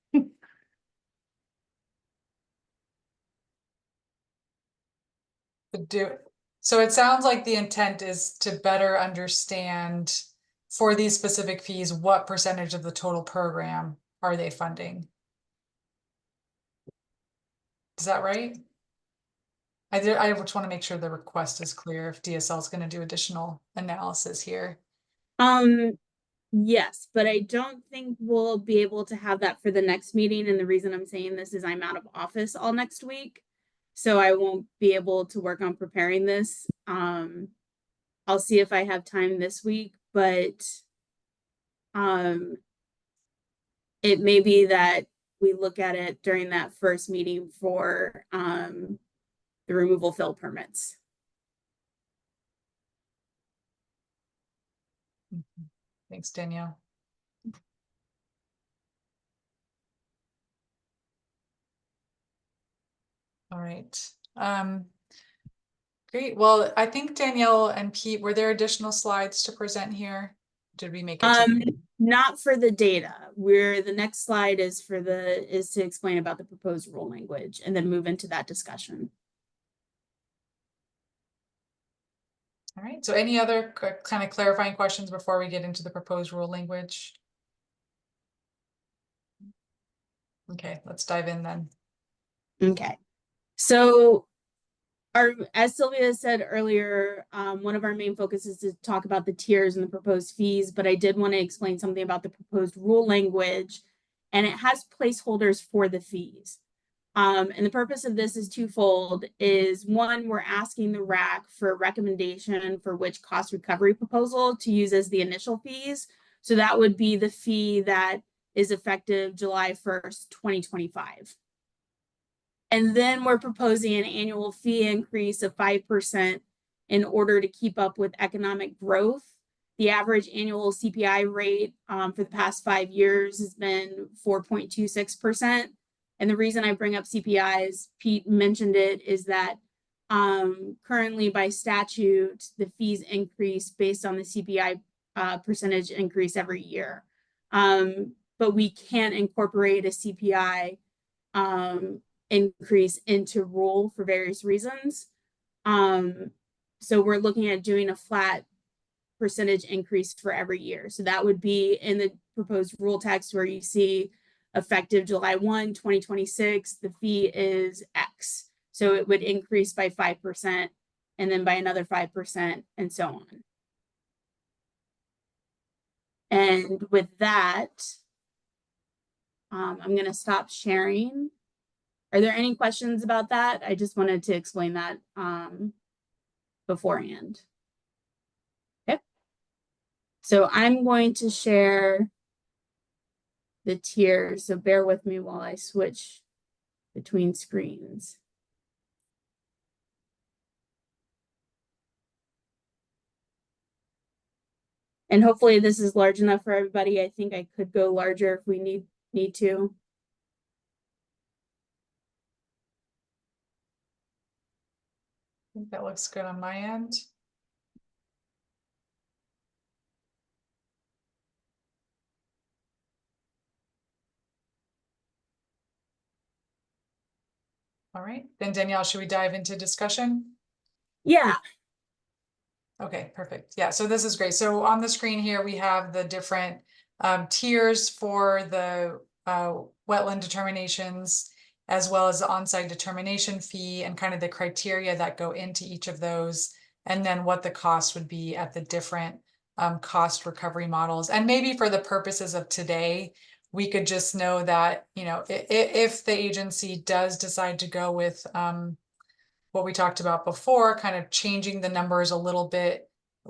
S1: So it sounds like the intent is to better understand, for these specific fees, what percentage of the total program are they funding? Is that right? I just want to make sure the request is clear if DSL is going to do additional analysis here.
S14: Yes, but I don't think we'll be able to have that for the next meeting. And the reason I'm saying this is I'm out of office all next week, so I won't be able to work on preparing this. I'll see if I have time this week, but it may be that we look at it during that first meeting for the removal fill permits.
S1: Thanks, Danielle. All right. Great. Well, I think Danielle and Pete, were there additional slides to present here? Did we make it to
S14: Not for the data. The next slide is to explain about the proposed rule language and then move into that discussion.
S1: All right. So any other kind of clarifying questions before we get into the proposed rule language? Okay, let's dive in then.
S14: Okay. So as Sylvia said earlier, one of our main focuses is to talk about the tiers and the proposed fees, but I did want to explain something about the proposed rule language, and it has placeholders for the fees. And the purpose of this is twofold. Is one, we're asking the RAC for a recommendation for which cost recovery proposal to use as the initial fees. So that would be the fee that is effective July 1st, 2025. And then we're proposing an annual fee increase of 5% in order to keep up with economic growth. The average annual CPI rate for the past 5 years has been 4.26%. And the reason I bring up CPIs, Pete mentioned it, is that currently by statute, the fees increase based on the CPI percentage increase every year. But we can't incorporate a CPI increase into rule for various reasons. So we're looking at doing a flat percentage increase for every year. So that would be in the proposed rule text where you see effective July 1, 2026, the fee is X. So it would increase by 5% and then by another 5% and so on. And with that, I'm going to stop sharing. Are there any questions about that? I just wanted to explain that beforehand. Okay. So I'm going to share the tiers. So bear with me while I switch between screens. And hopefully this is large enough for everybody. I think I could go larger if we need to.
S1: I think that looks good on my end. All right, then Danielle, should we dive into discussion?
S14: Yeah.
S1: Okay, perfect. Yeah, so this is great. So on the screen here, we have the different tiers for the wetland determinations, as well as the on-site determination fee and kind of the criteria that go into each of those, and then what the cost would be at the different cost recovery models. And maybe for the purposes of today, we could just know that, you know, if the agency does decide to go with what we talked about before, kind of changing the numbers a little bit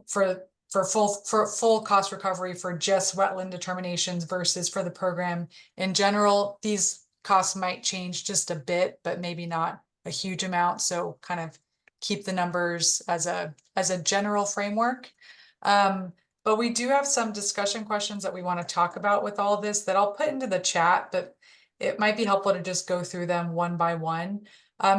S1: for full cost recovery for just wetland determinations versus for the program in general, these costs might change just a bit, but maybe not a huge amount. So kind of keep the numbers as a general framework. But we do have some discussion questions that we want to talk about with all of this that I'll put into the chat, but it might be helpful to just go through them one by one.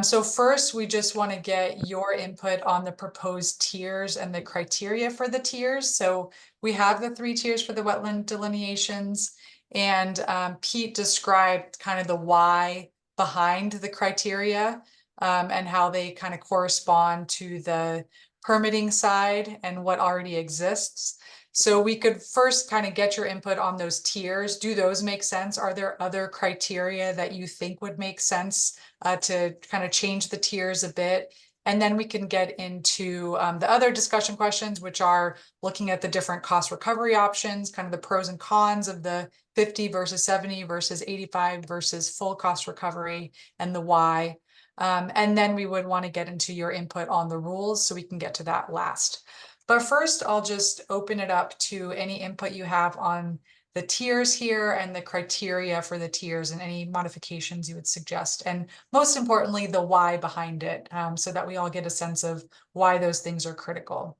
S1: So first, we just want to get your input on the proposed tiers and the criteria for the tiers. So we have the 3 tiers for the wetland delineations, and Pete described kind of the why behind the criteria and how they kind of correspond to the permitting side and what already exists. So we could first kind of get your input on those tiers. Do those make sense? Are there other criteria that you think would make sense to kind of change the tiers a bit? And then we can get into the other discussion questions, which are looking at the different cost recovery options, kind of the pros and cons of the 50 versus 70 versus 85 versus full cost recovery, and the why. And then we would want to get into your input on the rules, so we can get to that last. But first, I'll just open it up to any input you have on the tiers here and the criteria for the tiers and any modifications you would suggest. And most importantly, the why behind it, so that we all get a sense of why those things are critical.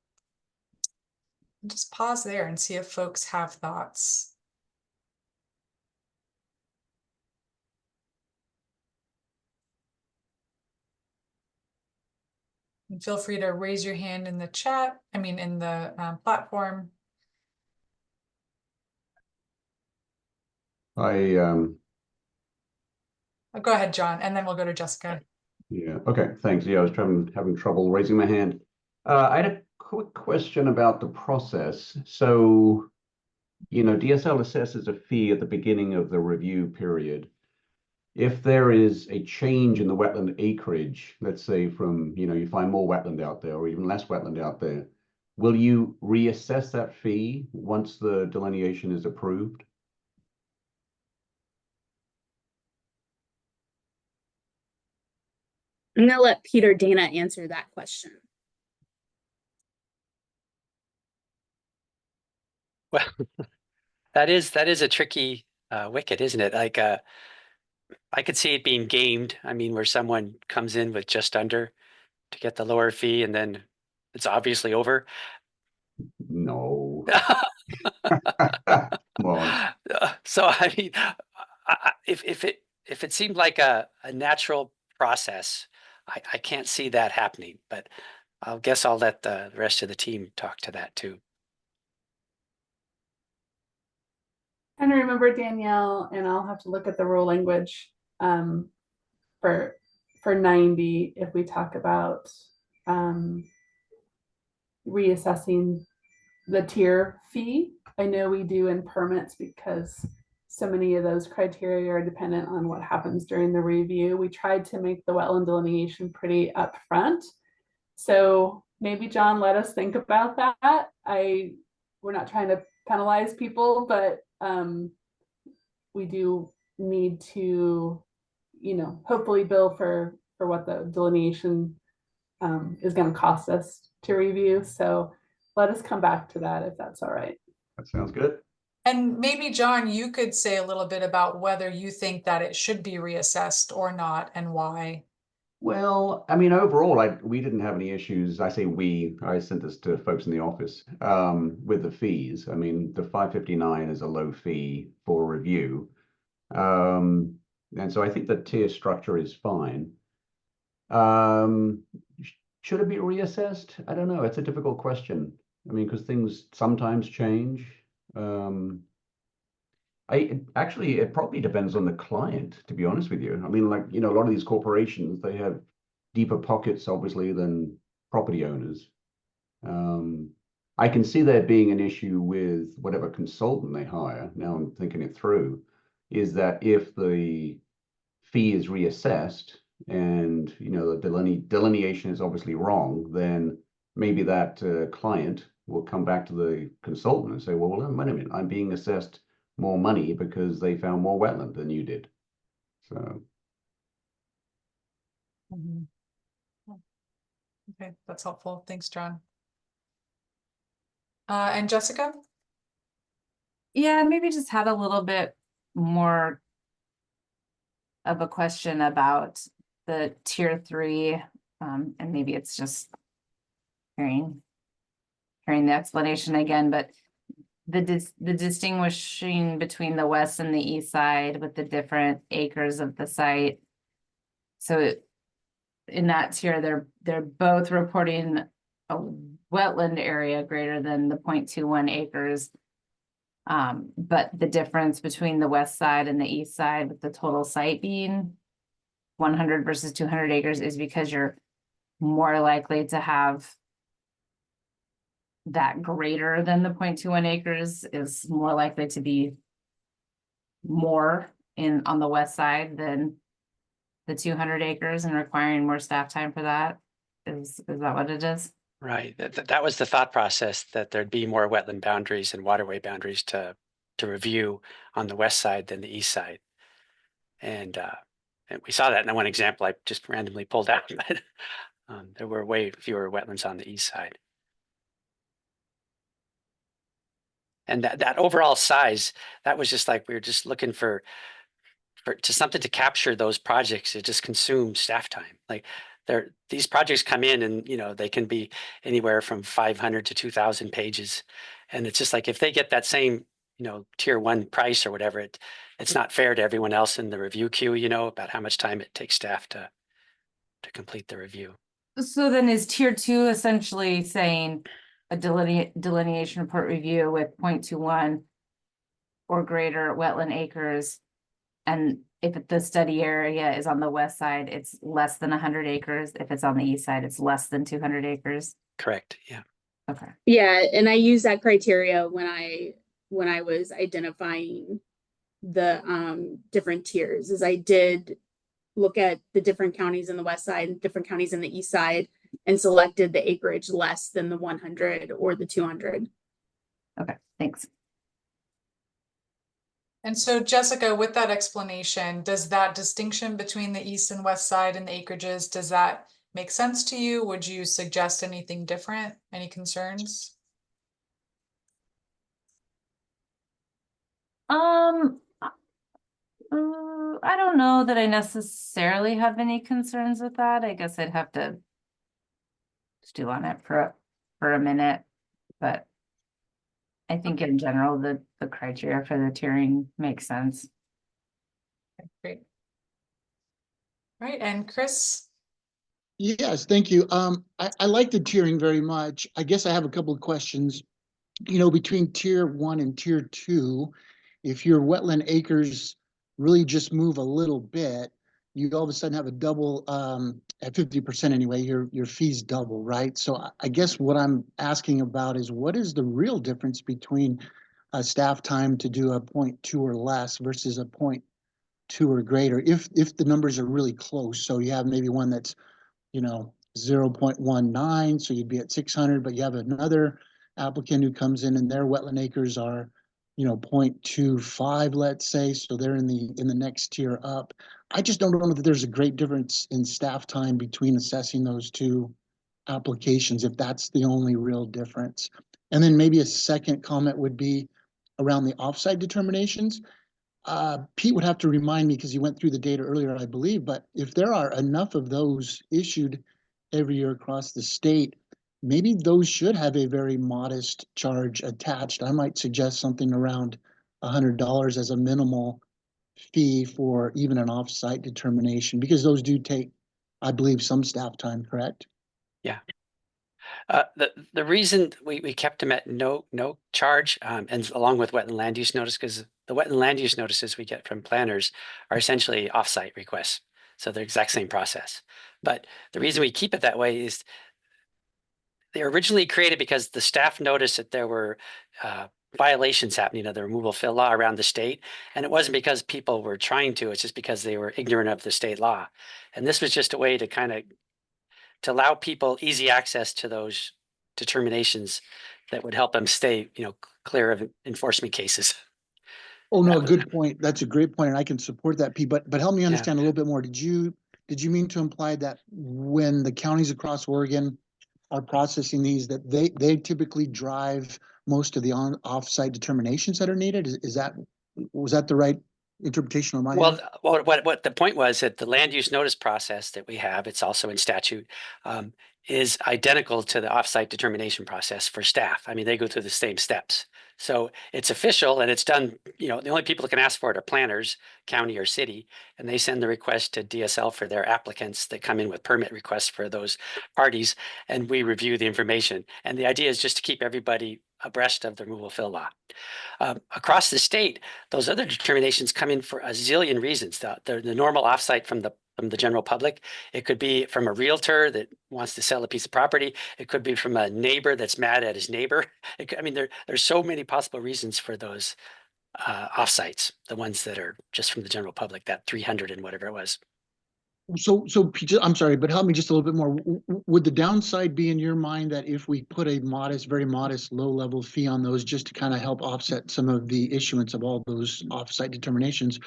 S1: Just pause there and see if folks have thoughts. And feel free to raise your hand in the chat, in the platform.
S5: I
S1: Go ahead, John, and then we'll go to Jessica.
S5: Yeah, okay, thanks. Yeah, I was having trouble raising my hand. I had a quick question about the process. So, DSL assesses a fee at the beginning of the review period. If there is a change in the wetland acreage, let's say from, you find more wetland out there or even less wetland out there, will you reassess that fee once the delineation is approved?
S14: I'm gonna let Peter Dana answer that question.
S15: Well, that is a tricky wicket, isn't it? Like I could see it being gamed. Where someone comes in with just under to get the lower fee and then it's obviously over.
S5: No. Come on.
S15: So if it seemed like a natural process, I can't see that happening, but I guess I'll let the rest of the team talk to that too.
S13: And remember, Danielle, and I'll have to look at the rule language for 90 if we talk about reassessing the tier fee. I know we do in permits because so many of those criteria are dependent on what happens during the review. We tried to make the wetland delineation pretty upfront. So maybe, John, let us think about that. We're not trying to penalize people, but we do need to, hopefully bill for what the delineation is going to cost us to review. So let us come back to that if that's all right.
S5: That sounds good.
S1: And maybe, John, you could say a little bit about whether you think that it should be reassessed or not and why.
S5: Well, overall, we didn't have any issues. I say we, I sent this to folks in the office, with the fees. The 559 is a low fee for review. And so I think the tier structure is fine. Should it be reassessed? I don't know. It's a difficult question. Because things sometimes change. It probably depends on the client, to be honest with you. A lot of these corporations, they have deeper pockets, obviously, than property owners. I can see there being an issue with whatever consultant they hire. Now I'm thinking it through, is that if the fee is reassessed and, the delineation is obviously wrong, then maybe that client will come back to the consultant and say, well, wait a minute, I'm being assessed more money because they found more wetland than you did. So.
S1: Okay, that's helpful. Thanks, John. And Jessica?
S2: Yeah, maybe just had a little bit more of a question about the tier 3, and maybe it's just hearing the explanation again, but the distinguishing between the west and the east side with the different acres of the site. So in that tier, they're both reporting a wetland area greater than the 0.21 acres. But the difference between the west side and the east side with the total site being 100 versus 200 acres is because you're more likely to have that greater than the 0.21 acres is more likely to be more on the west side than the 200 acres and requiring more staff time for that. Is that what it is?
S15: Right. That was the thought process, that there'd be more wetland boundaries and waterway boundaries to review on the west side than the east side. And we saw that in the one example I just randomly pulled out, but there were way fewer wetlands on the east side. And that overall size, that was just like, we were just looking for something to capture those projects. It just consumes staff time. Like these projects come in and, they can be anywhere from 500 to 2,000 pages. And it's just like, if they get that same, tier 1 price or whatever, it's not fair to everyone else in the review queue, about how much time it takes staff to complete the review.
S2: So then is tier 2 essentially saying a delineation report review with 0.21 or greater wetland acres? And if the study area is on the west side, it's less than 100 acres. If it's on the east side, it's less than 200 acres.
S15: Correct. Yeah.
S2: Okay.
S14: Yeah, and I use that criteria when I was identifying the different tiers, is I did look at the different counties in the west side and different counties in the east side and selected the acreage less than the 100 or the 200.
S2: Okay, thanks.
S1: And so Jessica, with that explanation, does that distinction between the east and west side and the acreages, does that make sense to you? Would you suggest anything different? Any concerns?
S2: I don't know that I necessarily have any concerns with that. I guess I'd have to stew on it for a minute, but I think in general, the criteria for the tiering makes sense.
S1: Okay, great. Right, and Chris?
S4: Yes, thank you. I like the tiering very much. I guess I have a couple of questions. Between tier 1 and tier 2, if your wetland acres really just move a little bit, you all of a sudden have a double, at 50% anyway, your fees double, right? So I guess what I'm asking about is, what is the real difference between staff time to do a 0.2 or less versus a 0.2 or greater, if the numbers are really close? So you have maybe one that's 0.19, so you'd be at 600, but you have another applicant who comes in and their wetland acres are 0.25, let's say, so they're in the next tier up. I just don't know that there's a great difference in staff time between assessing those two applications, if that's the only real difference. And then maybe a second comment would be around the offsite determinations. Pete would have to remind me, because he went through the data earlier, I believe, but if there are enough of those issued every year across the state, maybe those should have a very modest charge attached. I might suggest something around $100 as a minimal fee for even an offsite determination, because those do take, I believe, some staff time, correct?
S15: Yeah. The reason we kept them at no charge, and along with wetland land use notice, because the wetland land use notices we get from planners are essentially offsite requests. So they're the exact same process. But the reason we keep it that way is they were originally created because the staff noticed that there were violations happening of the removal fill law around the state. And it wasn't because people were trying to, it's just because they were ignorant of the state law. And this was just a way to to allow people easy access to those determinations that would help them stay, clear of enforcement cases.
S4: Oh, no, good point. That's a great point, and I can support that, Pete. But help me understand a little bit more. Did you mean to imply that when the counties across Oregon are processing these, that they typically drive most of the off-site determinations that are needed? Was that the right interpretation on my end?
S15: Well, what the point was, that the land use notice process that we have, it's also in statute, is identical to the offsite determination process for staff. I mean, they go through the same steps. So it's official and it's done, the only people that can ask for it are planners, county or city, and they send the request to DSL for their applicants that come in with permit requests for those parties, and we review the information. And the idea is just to keep everybody abreast of the removal fill law. Across the state, those other determinations come in for a zillion reasons. The normal offsite from the general public. It could be from a realtor that wants to sell a piece of property. It could be from a neighbor that's mad at his neighbor. There's so many possible reasons for those offsites, the ones that are just from the general public, that 300 and whatever it was.
S4: So Pete, I'm sorry, but help me just a little bit more. Would the downside be in your mind that if we put a modest, very modest, low-level fee on those, just to kind of help offset some of the issuance of all those offsite determinations,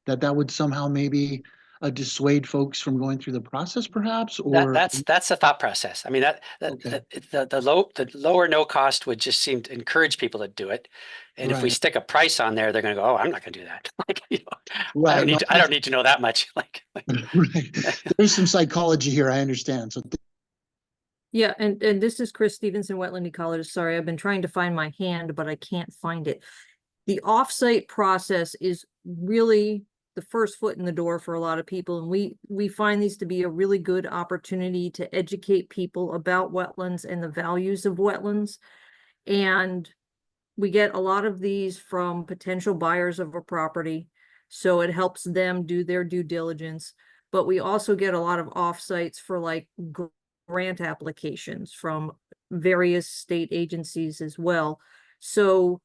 S4: that would somehow maybe dissuade folks from going through the process perhaps,
S15: That
S4: or?
S15: that's the thought process. I mean,
S4: Okay.
S15: the lower no cost would just seem to encourage people to do it. And if we
S4: Right.
S15: stick a price on there, they're going to go, oh, I'm not going to do that. Like, you know,
S4: Right. No,
S15: I don't need to know that much. Like,
S4: right. There's some psychology here. I understand. So
S17: Yeah, and this is Chris Stevenson, wetland ecologist. Sorry, I've been trying to find my hand, but I can't find it. The offsite process is really the first foot in the door for a lot of people, and we find these to be a really good opportunity to educate people about wetlands and the values of wetlands. And we get a lot of these from potential buyers of a property, so it helps them do their due diligence. But we also get a lot of offsites for like grant applications from various state agencies as well. So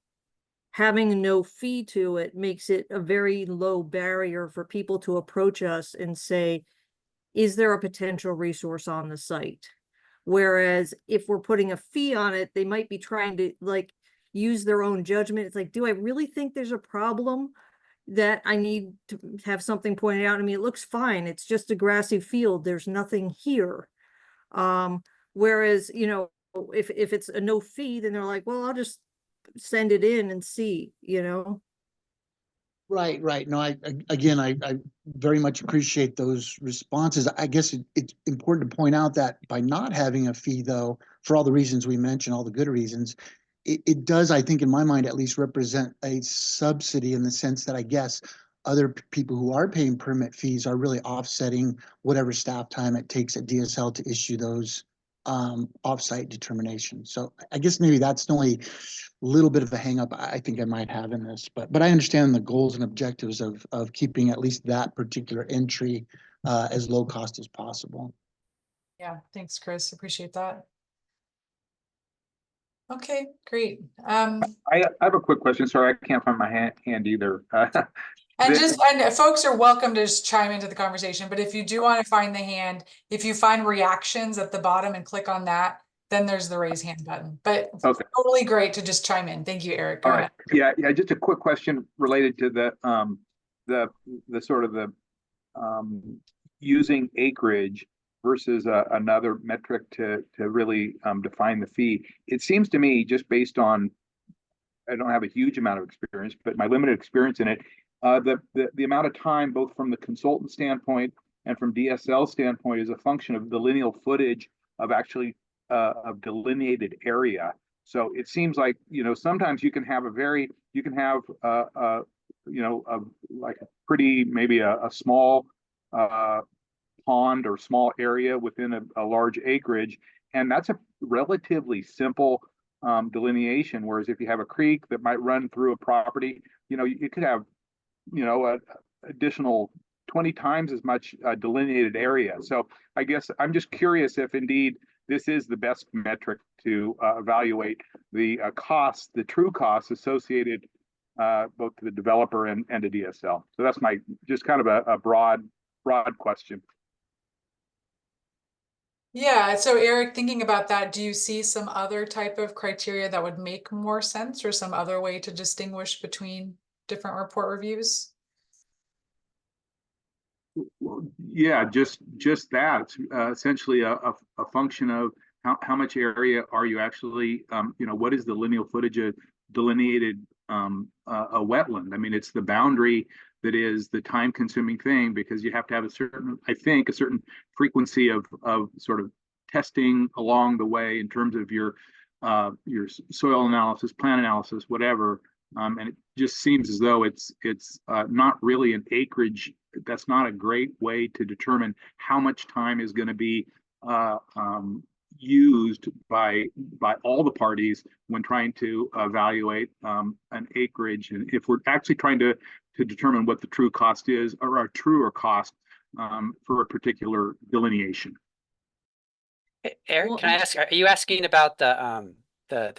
S17: having no fee to it makes it a very low barrier for people to approach us and say, is there a potential resource on the site? Whereas if we're putting a fee on it, they might be trying to like use their own judgment. It's like, do I really think there's a problem that I need to have something pointed out? I mean, it looks fine. It's just a grassy field. There's nothing here. Whereas, you know, if it's a no fee, then they're like, well, I'll just send it in and see, you know?
S4: right, right. No, again, I very much appreciate those responses. I guess it's important to point out that by not having a fee, though, for all the reasons we mentioned, all the good reasons, it does, I think, in my mind, at least represent a subsidy in the sense that I guess other people who are paying permit fees are really offsetting whatever staff time it takes at DSL to issue those offsite determinations. So I guess maybe that's the only little bit of a hang up I think I might have in this, but I understand the goals and objectives of keeping at least that particular entry as low cost as possible.
S1: Yeah, thanks, Chris. Appreciate that. Okay, great.
S12: I have a quick question. Sorry, I can't find my hand either.
S1: And folks are welcome to just chime into the conversation, but if you do want to find the hand, if you find reactions at the bottom and click on that, then there's the raise hand button. But
S12: Okay.
S1: Totally great to just chime in. Thank you, Eric. Go
S12: All
S1: ahead.
S12: right. Yeah. Just a quick question related to the sort of the using acreage versus another metric to really define the fee. It seems to me, just based on, I don't have a huge amount of experience, but my limited experience in it, the amount of time, both from the consultant standpoint and from DSL standpoint, is a function of the lineal footage of actually of delineated area. So it seems like, you know, sometimes you can have you know, like a pretty, maybe a small pond or small area within a large acreage, and that's a relatively simple delineation. Whereas if you have a creek that might run through a property, you know, you could have, you know, a additional 20 times as much delineated area. So I guess I'm just curious if indeed this is the best metric to evaluate the costs, the true costs associated both to the developer and to DSL. So that's my just kind of a broad question.
S1: Yeah, so Eric, thinking about that, do you see some other type of criteria that would make more sense, or some other way to distinguish between different report reviews?
S12: Well, yeah, just that. Essentially a function of how much area are you actually, you know, what is the lineal footage of delineated a wetland? I mean, it's the boundary that is the time consuming thing, because you have to have a certain, I think, a certain frequency of sort of testing along the way in terms of your soil analysis, plant analysis, whatever. And it just seems as though it's not really an acreage. That's not a great way to determine how much time is going to be used by all the parties when trying to evaluate an acreage. And if we're actually trying to determine what the true cost is, or our truer cost for a particular delineation.
S15: Eric, can I ask, are you asking about the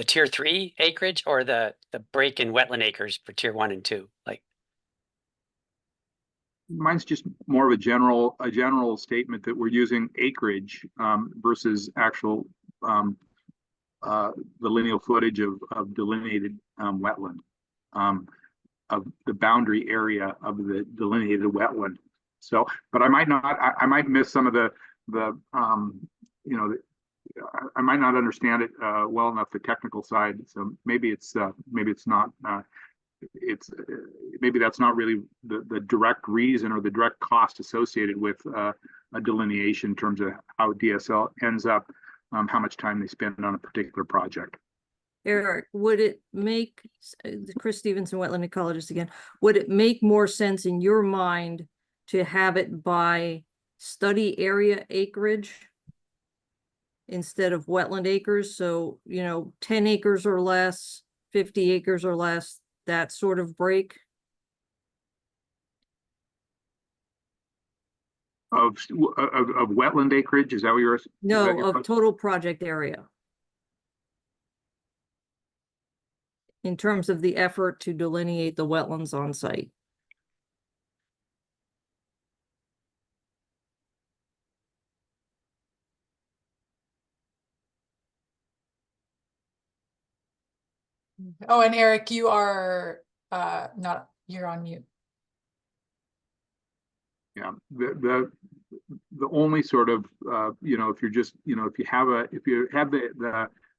S15: tier 3 acreage, or the break in wetland acres for tier 1 and 2? Like,
S12: mine's just more of a general statement that we're using acreage versus actual the lineal footage of delineated wetland, of the boundary area of the delineated wetland. So, but I might not, I might miss some of the, you know, I might not understand it well enough, the technical side. So maybe it's not, it's maybe that's not really the direct reason or the direct cost associated with a delineation in terms of how DSL ends up, how much time they spend on a particular project.
S17: Eric, would it make, Chris Stevenson, wetland ecologist again, would it make more sense in your mind to have it by study area acreage instead of wetland acres? So, 10 acres or less, 50 acres or less, that sort of break?
S12: Of wetland acreage, is that what you're?
S17: No, of total project area. In terms of the effort to delineate the wetlands on site.
S1: Oh, and Eric, you are you're on mute.
S12: Yeah, the only sort of if you're just if you have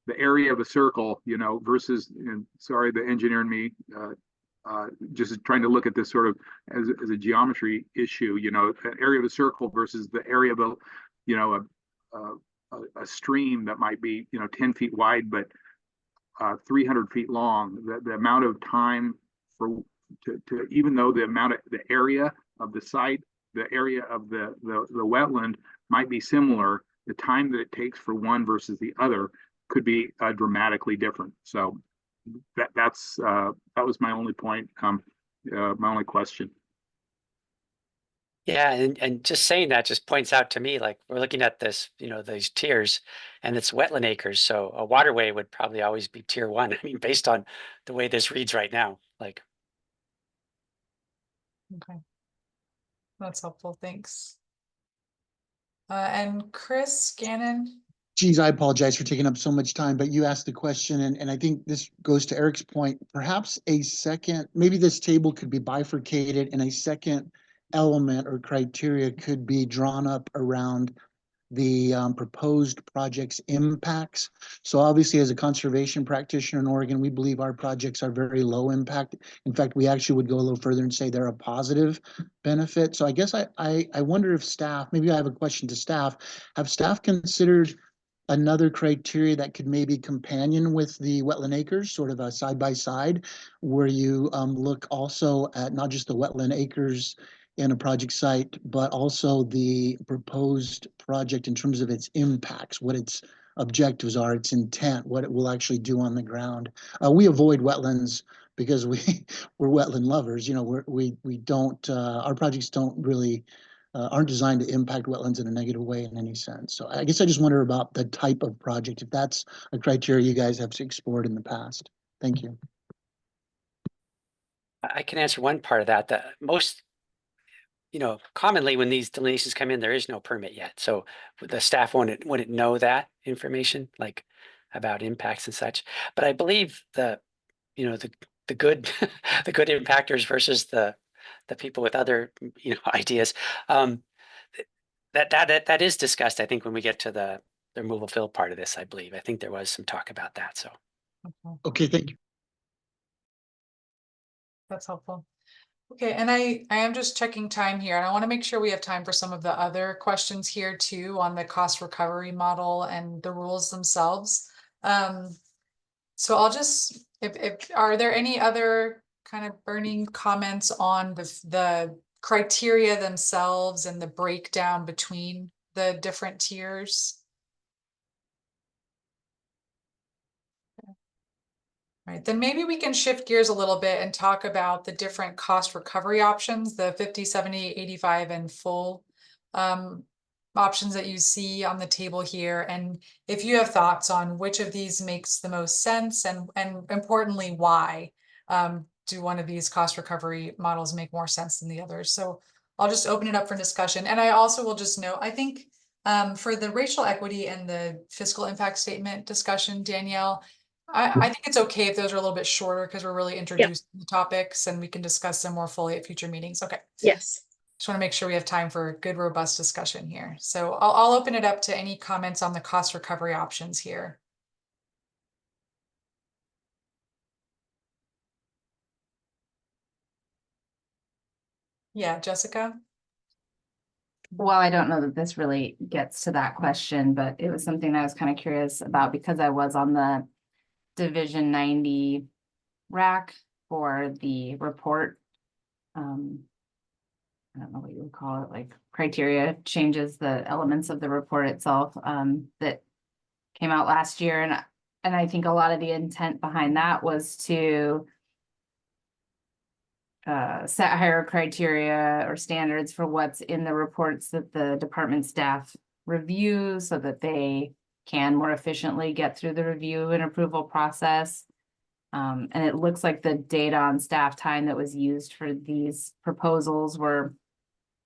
S12: the area of a circle, versus, and sorry, the engineer and me just trying to look at this sort of as a geometry issue, an area of a circle versus the area of a stream that might be 10 feet wide but 300 feet long. The amount of time to even though the area of the site, the area of the wetland might be similar, the time that it takes for one versus the other could be dramatically different. So that was my only point, my only question.
S15: Yeah, and just saying that just points out to me, like, we're looking at this, these tiers, and it's wetland acres. So a waterway would probably always be tier 1. I mean, based on the way this reads right now, like.
S1: Okay. That's helpful, thanks. And Chris Gannon.
S4: Geez, I apologize for taking up so much time, but you asked the question, and I think this goes to Eric's point. Perhaps maybe this table could be bifurcated and a second element or criteria could be drawn up around the proposed project's impacts. So obviously, as a conservation practitioner in Oregon, we believe our projects are very low impact. In fact, we actually would go a little further and say they're a positive benefit. So I guess I wonder if staff, maybe I have a question to staff, have staff considered another criteria that could maybe companion with the wetland acres, sort of a side by side, where you look also at not just the wetland acres in a project site, but also the proposed project in terms of its impacts, what its objectives are, its intent, what it will actually do on the ground. We avoid wetlands because we're wetland lovers. We don't, our projects don't really aren't designed to impact wetlands in a negative way in any sense. So I guess I just wonder about the type of project, if that's a criteria you guys have explored in the past. Thank you.
S15: I can answer one part of that. The most, commonly when these delineations come in, there is no permit yet. So the staff wouldn't know that information, like about impacts and such. But I believe the good the good impactors versus the people with other ideas, that is discussed, I think, when we get to the removal fill part of this. I believe, I think there was some talk about that. So
S4: okay, thank you.
S1: That's helpful. Okay, and I am just checking time here, and I want to make sure we have time for some of the other questions here too on the cost recovery model and the rules themselves. So I'll just, if are there any other kind of burning comments on the criteria themselves and the breakdown between the different tiers? Right, then maybe we can shift gears a little bit and talk about the different cost recovery options, the 50, 70, 85, and full options that you see on the table here. And if you have thoughts on which of these makes the most sense and importantly, why do one of these cost recovery models make more sense than the others? So I'll just open it up for discussion. And I also will just note, I think for the racial equity and the fiscal impact statement discussion, Danielle, I think it's okay if those are a little bit shorter because we're really introducing the topics and we can discuss them more fully at future meetings. Okay.
S14: Yes.
S1: Just want to make sure we have time for a good, robust discussion here. So I'll open it up to any comments on the cost recovery options here. Yeah, Jessica?
S2: Well, I don't know that this really gets to that question, but it was something I was kind of curious about because I was on the Division 90 rack for the report. I don't know what you would call it, like criteria changes, the elements of the report itself, that came out last year. And I think a lot of the intent behind that was to set higher criteria or standards for what's in the reports that the department staff review so that they can more efficiently get through the review and approval process. And it looks like the data on staff time that was used for these proposals were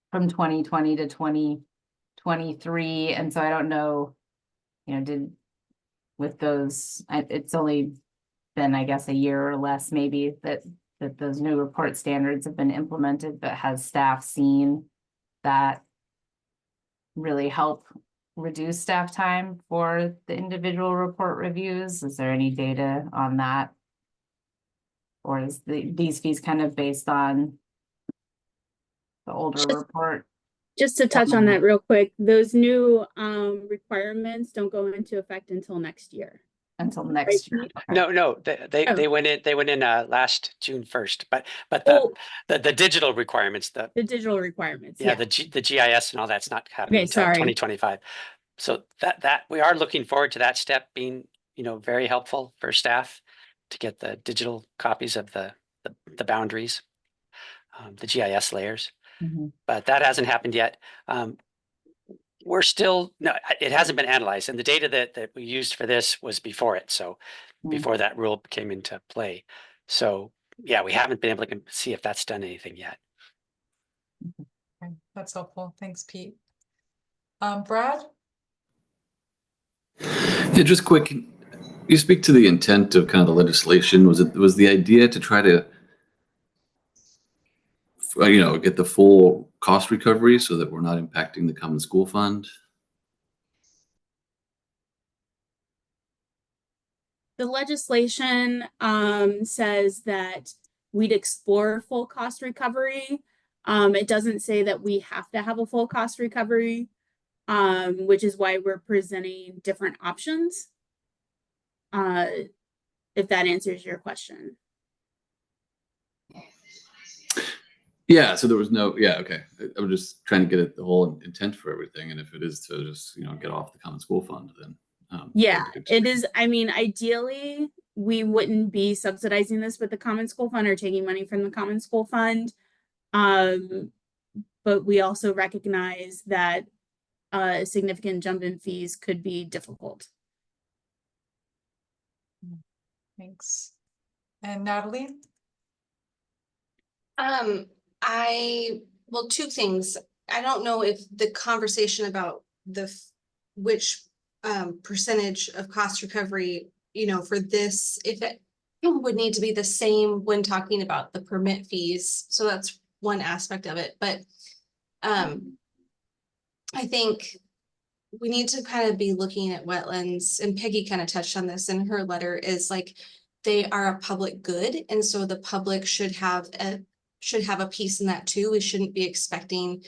S2: from 2020 to 2023. And so I don't know, with those, it's only been, I guess, a year or less maybe that those new report standards have been implemented, but has staff seen that really help reduce staff time for the individual report reviews? Is there any data on that? Or is these fees kind of based on the older report?
S14: Just to touch on that real quick, those new requirements don't go into effect until next year.
S2: Until next year.
S15: No, they went in last June 1st, but the digital requirements, the
S14: digital requirements.
S15: the GIS and all that's not happening until
S14: sorry.
S15: 2025. So that we are looking forward to that step being, very helpful for staff to get the digital copies of the boundaries, the GIS layers. But that hasn't happened yet. We're still, no, it hasn't been analyzed. And the data that we used for this was before it. So before that rule came into play. So yeah, we haven't been able to see if that's done anything yet.
S1: Okay, that's helpful. Thanks, Pete. Brad?
S3: Yeah, just quick. You speak to the intent of kind of the legislation. Was the idea to try to get the full cost recovery so that we're not impacting the common school fund?
S14: The legislation says that we'd explore full cost recovery. It doesn't say that we have to have a full cost recovery, which is why we're presenting different options. If that answers your question.
S3: Yeah, so there was okay. I was just trying to get at the whole intent for everything. And if it is to just, get off the common school fund, then.
S14: Yeah, it is. I mean, ideally, we wouldn't be subsidizing this with the common school fund or taking money from the common school fund. But we also recognize that a significant jump in fees could be difficult.
S1: Thanks. And Natalie?
S9: Well, two things. I don't know if the conversation about which percentage of cost recovery, for this, if it would need to be the same when talking about the permit fees. So that's one aspect of it. But I think we need to kind of be looking at wetlands, and Peggy kind of touched on this in her letter, is like they are a public good. And so the public should have a piece in that too. We shouldn't be expecting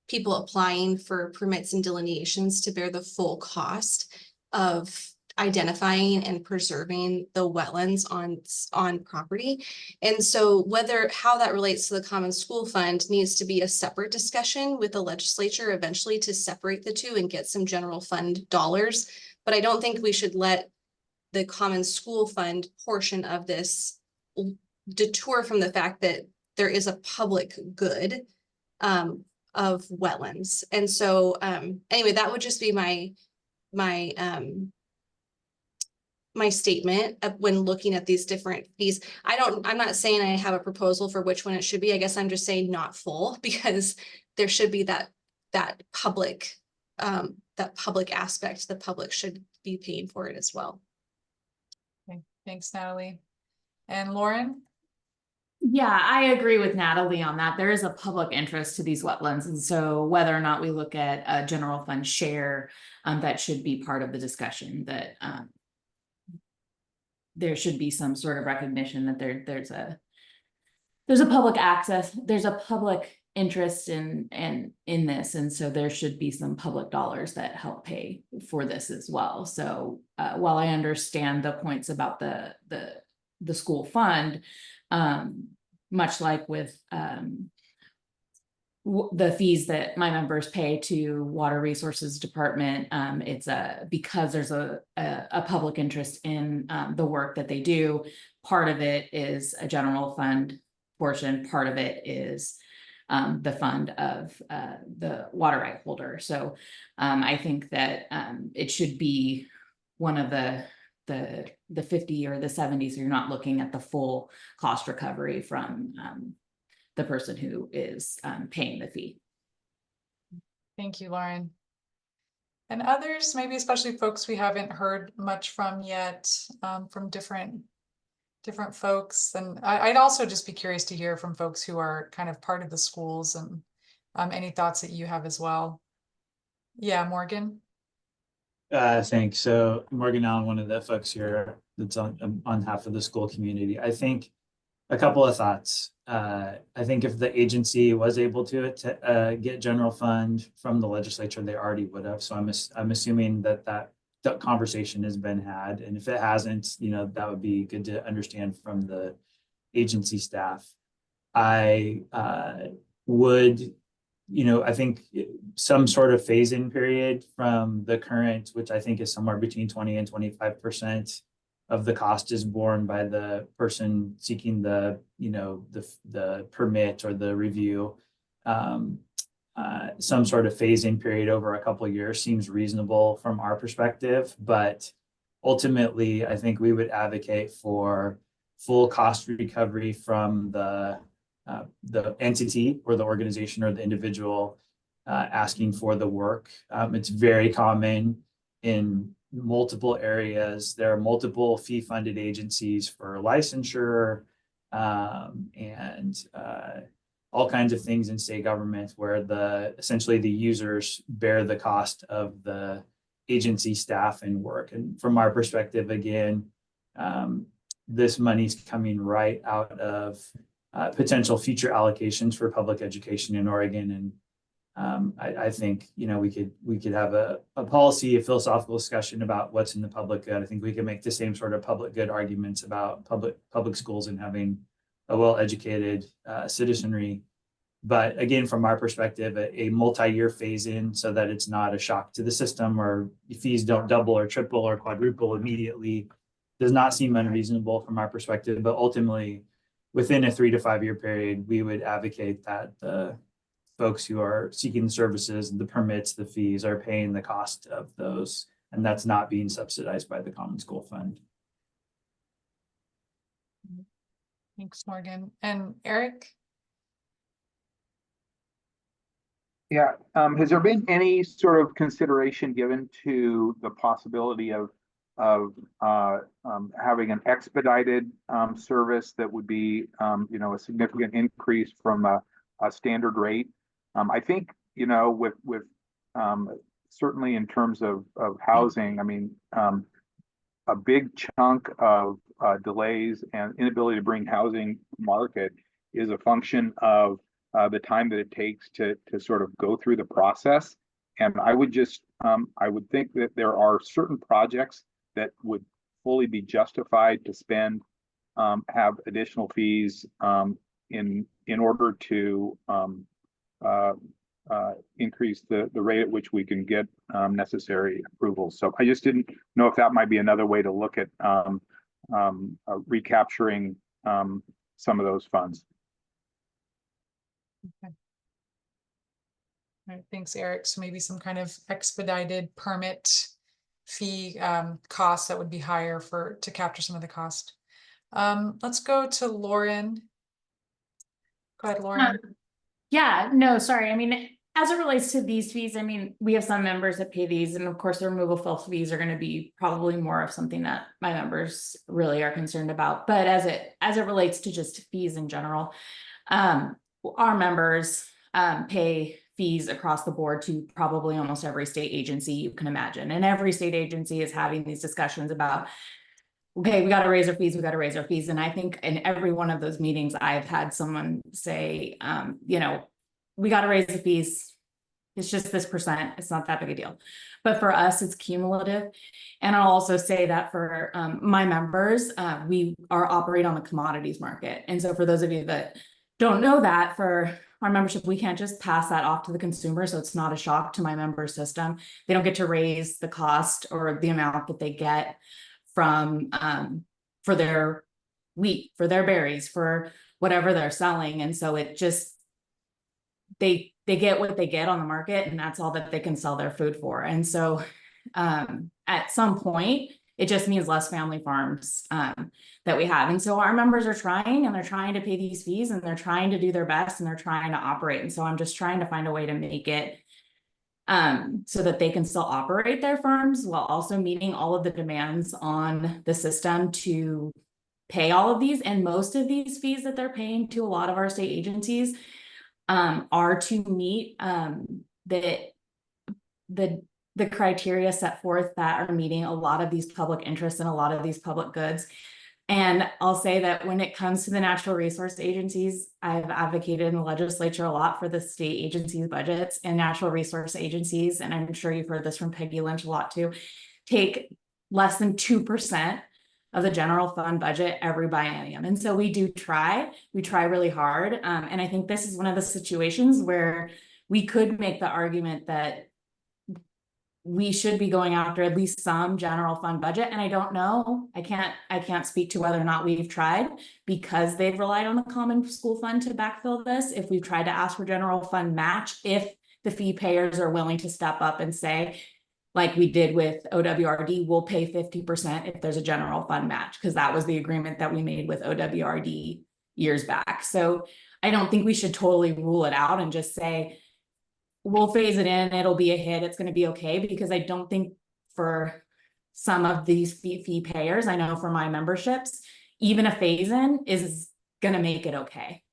S9: people applying for permits and delineations to bear the full cost of identifying and preserving the wetlands on property. And so how that relates to the common school fund needs to be a separate discussion with the legislature eventually to separate the two and get some general fund dollars. But I don't think we should let the common school fund portion of this detour from the fact that there is a public good of wetlands. And so anyway, that would just be my statement when looking at these different fees. I'm not saying I have a proposal for which one it should be. I guess I'm just saying not full, because there should be that public aspect. The public should be paying for it as well.
S1: Okay, thanks, Natalie. And Lauren?
S16: Yeah, I agree with Natalie on that. There is a public interest to these wetlands. And so whether or not we look at a general fund share, that should be part of the discussion, that there should be some sort of recognition that there's a public access, there's a public interest in this. And so there should be some public dollars that help pay for this as well. So while I understand the points about the school fund, much like with the fees that my members pay to Water Resources Department, it's because there's a public interest in the work that they do. Part of it is a general fund portion, part of it is the fund of the water right holder. So I think that it should be one of the 50 or the 70s. So you're not looking at the full cost recovery from the person who is paying the fee.
S1: Thank you, Lauren. And others, maybe especially folks we haven't heard much from yet, from different folks. And I'd also just be curious to hear from folks who are kind of part of the schools, and any thoughts that you have as well. Yeah, Morgan.
S8: Thanks. So Morgan Allen, one of the folks here that's on half of the school community. I think a couple of thoughts. I think if the agency was able to get general fund from the legislature, they already would have. So I'm assuming that conversation has been had, and if it hasn't, that would be good to understand from the agency staff. I would, I think some sort of phase-in period from the current, which I think is somewhere between 20 and 25% of the cost is borne by the person seeking the permit or the review. Some sort of phase-in period over a couple of years seems reasonable from our perspective, but ultimately, I think we would advocate for full cost recovery from the entity or the organization or the individual asking for the work. It's very common in multiple areas. There are multiple fee-funded agencies for licensure and all kinds of things in state government where essentially the users bear the cost of the agency staff and work. And from our perspective, again, this money's coming right out of potential future allocations for public education in Oregon. And I think, we could have a policy, a philosophical discussion about what's in the public good. I think we can make the same sort of public good arguments about public schools and having a well-educated citizenry. But again, from our perspective, a multi-year phase-in so that it's not a shock to the system or fees don't double or triple or quadruple immediately does not seem unreasonable from our perspective. But ultimately, within a 3 to 5 year period, we would advocate that the folks who are seeking the services, the permits, the fees are paying the cost of those, and that's not being subsidized by the Common School Fund.
S1: Thanks, Morgan. And Eric?
S12: Yeah, has there been any sort of consideration given to the possibility of having an expedited service that would be a significant increase from a standard rate? I think with certainly in terms of housing, I mean, a big chunk of delays and inability to bring housing to market is a function of the time that it takes to sort of go through the process. And I would think that there are certain projects that would fully be justified to have additional fees in order to increase the rate at which we can get necessary approvals. So I just didn't know if that might be another way to look at recapturing some of those funds.
S1: Okay. All right, thanks, Eric. So maybe some kind of expedited permit fee costs that would be higher to capture some of the cost. Let's go to Lauren. Go ahead, Lauren.
S7: Yeah, no, sorry. I mean,
S16: as it relates to these fees, I mean, we have some members that pay these, and of course, the removal fill fees are gonna be probably more of something that my members really are concerned about. But as it relates to just fees in general, our members pay fees across the board to probably almost every state agency you can imagine. And every state agency is having these discussions about, okay, we got to raise our fees, we got to raise our fees. And I think in every one of those meetings, I've had someone say, you know, we got to raise the fees. It's just this percent. It's not that big a deal. But for us, it's cumulative. And I'll also say that for my members, we are operate on the commodities market. And so for those of you that don't know that, for our membership, we can't just pass that off to the consumer. So it's not a shock to my member system. They don't get to raise the cost or the amount that they get from for their wheat, for their berries, for whatever they're selling. And so it just, they get what they get on the market, and that's all that they can sell their food for. And so at some point, it just means less family farms that we have. And so our members are trying, and they're trying to pay these fees, and they're trying to do their best, and they're trying to operate. And so I'm just trying to find a way to make it so that they can still operate their farms while also meeting all of the demands on the system to pay all of these. And most of these fees that they're paying to a lot of our state agencies are to meet the criteria set forth that are meeting a lot of these public interests and a lot of these public goods. And I'll say that when it comes to the natural resource agencies, I've advocated in the legislature a lot for the state agencies' budgets, and natural resource agencies, and I'm sure you've heard this from Peggy Lynch a lot too, take less than 2% of the general fund budget every biennium. And so we try really hard. And I think this is one of the situations where we could make the argument that we should be going after at least some general fund budget. And I don't know, I can't speak to whether or not we've tried, because they've relied on the common school fund to backfill this. If we've tried to ask for general fund match, if the fee payers are willing to step up and say, like we did with OWRD, we'll pay 50% if there's a general fund match, because that was the agreement that we made with OWRD years back. So I don't think we should totally rule it out and just say, we'll phase it in, it'll be a hit, it's going to be okay, because I don't think for some of these fee payers, I know for my memberships, even a phase in is going to make it okay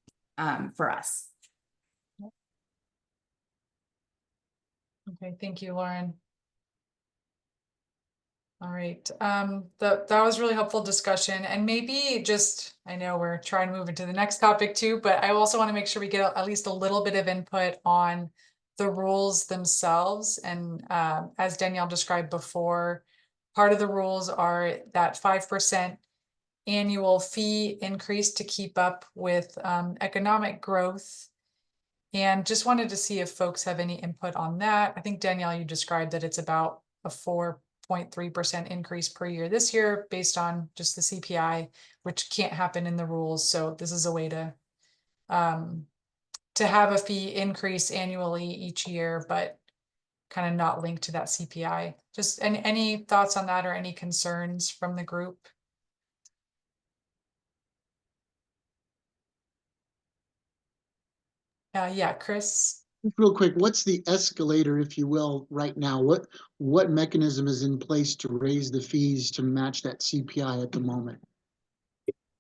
S16: for us.
S1: Okay, thank you, Lauren. All right, that was really helpful discussion, and maybe just, I know we're trying to move into the next topic too, but I also want to make sure we get at least a little bit of input on the rules themselves. And as Danielle described before, part of the rules are that 5% annual fee increase to keep up with economic growth. And just wanted to see if folks have any input on that. I think Danielle, you described that it's about a 4.3% increase per year this year based on just the CPI, which can't happen in the rules. So this is a way to have a fee increase annually each year, but kind of not linked to that CPI. Just any thoughts on that or any concerns from the group? Yeah, Chris.
S4: Real quick, what's the escalator, if you will, right now? What mechanism is in place to raise the fees to match that CPI at the moment?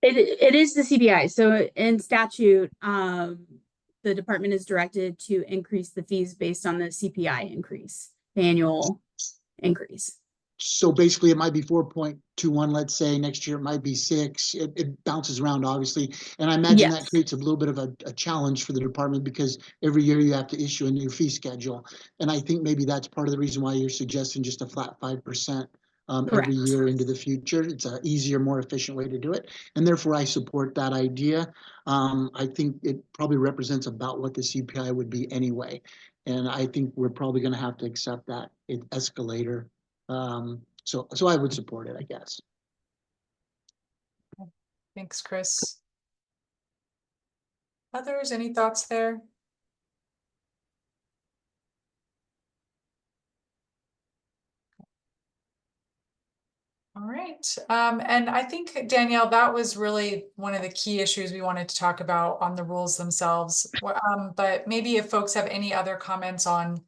S14: It is the CPI. So in statute, the department is directed to increase the fees based on the CPI increase, the annual increase.
S4: So basically it might be 4.21, let's say. Next year it might be 6. It bounces around, obviously. And I imagine that creates a little bit of a challenge for the department, because every year you have to issue a new fee schedule. And I think maybe that's part of the reason why you're suggesting just a flat 5% every year into the future. It's an easier, more efficient way to do it. And therefore I support that idea. I think it probably represents about what the CPI would be anyway. And I think we're probably going to have to accept that escalator. So I would support it, I guess.
S1: Thanks, Chris. Others, any thoughts there? All right. right, and I think, Danielle, that was really one of the key issues we wanted to talk about on the rules themselves. But maybe if folks have any other comments on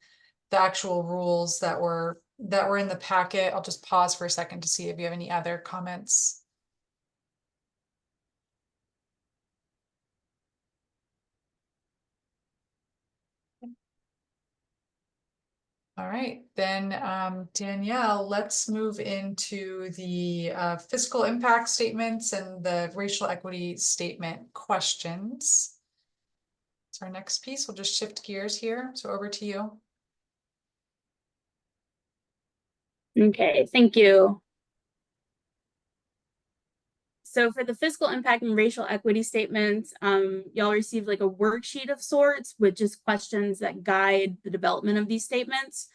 S1: the actual rules that were in the packet, I'll just pause for a second to see if you have any other comments. All right, then Danielle, let's move into the fiscal impact statements and the racial equity statement questions. So our next piece, we'll just shift gears here. So over to you.
S14: Okay, thank you. So for the fiscal impact and racial equity statements, y'all received like a worksheet of sorts with just questions that guide the development of these statements.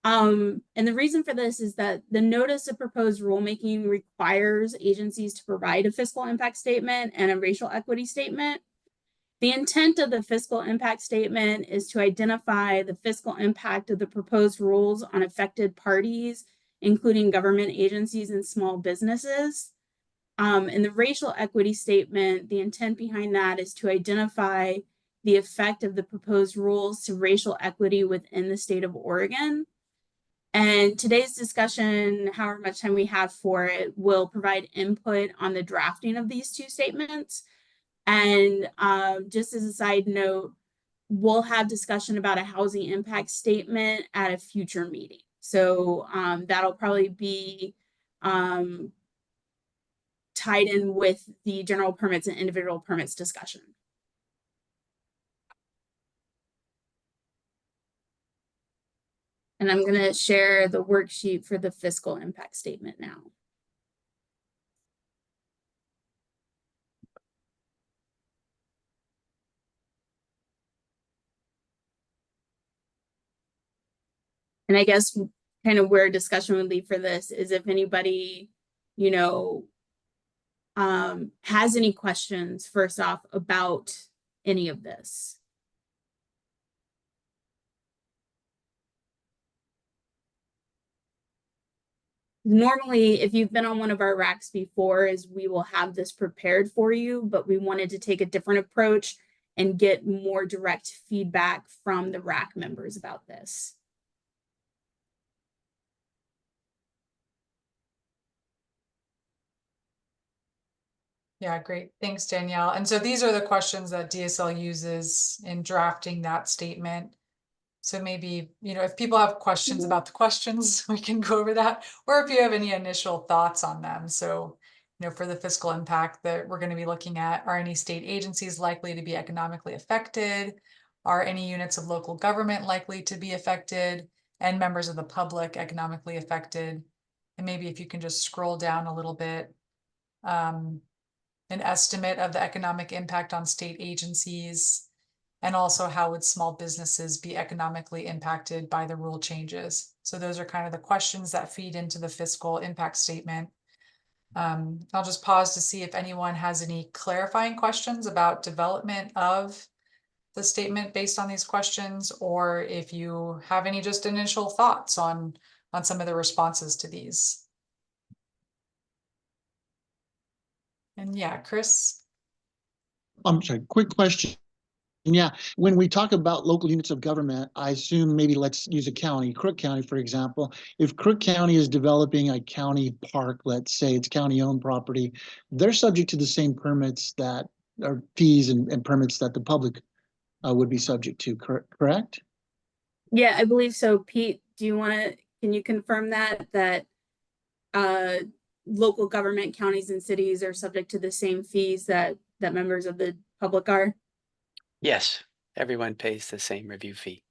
S14: And the reason for this is that the notice of proposed rulemaking requires agencies to provide a fiscal impact statement and a racial equity statement. The intent of the fiscal impact statement is to identify the fiscal impact of the proposed rules on affected parties, including government agencies and small businesses. In the racial equity statement, the intent behind that is to identify the effect of the proposed rules to racial equity within the state of Oregon. And today's discussion, however much time we have for it, will provide input on the drafting of these two statements. And just as a side note, we'll have discussion about a housing impact statement at a future meeting. So that'll probably be tied in with the general permits and individual permits discussion. And I'm going to share the worksheet for the fiscal impact statement now. And I guess kind of where discussion would lead for this is if anybody, you know, has any questions first off about any of this. Normally, if you've been on one of our racks before, is we will have this prepared for you, but we wanted to take a different approach and get more direct feedback from the rack members about this.
S1: Yeah, great. Thanks, Danielle. And so these are the questions that DSL uses in drafting that statement. So maybe, you know, if people have questions about the questions, we can go over that, or if you have any initial thoughts on them. So, you know, for the fiscal impact that we're going to be looking at, are any state agencies likely to be economically affected? Are any units of local government likely to be affected? And members of the public economically affected? And maybe if you can just scroll down a little bit, an estimate of the economic impact on state agencies, and also how would small businesses be economically impacted by the rule changes? So those are kind of the questions that feed into the fiscal impact statement. I'll just pause to see if anyone has any clarifying questions about development of the statement based on these questions, or if you have any just initial thoughts on some of the responses to these. And yeah, Chris.
S4: I'm sorry, quick question. Yeah, when we talk about local units of government, I assume maybe let's use a county, Crook County, for example. If Crook County is developing a county park, let's say it's county-owned property, they're subject to the same permits that are fees and permits that the public would be subject to, correct?
S14: Yeah, I believe so. Pete, can you confirm that local government counties and cities are subject to the same fees that members of the public are?
S15: Yes, everyone pays the same review fee.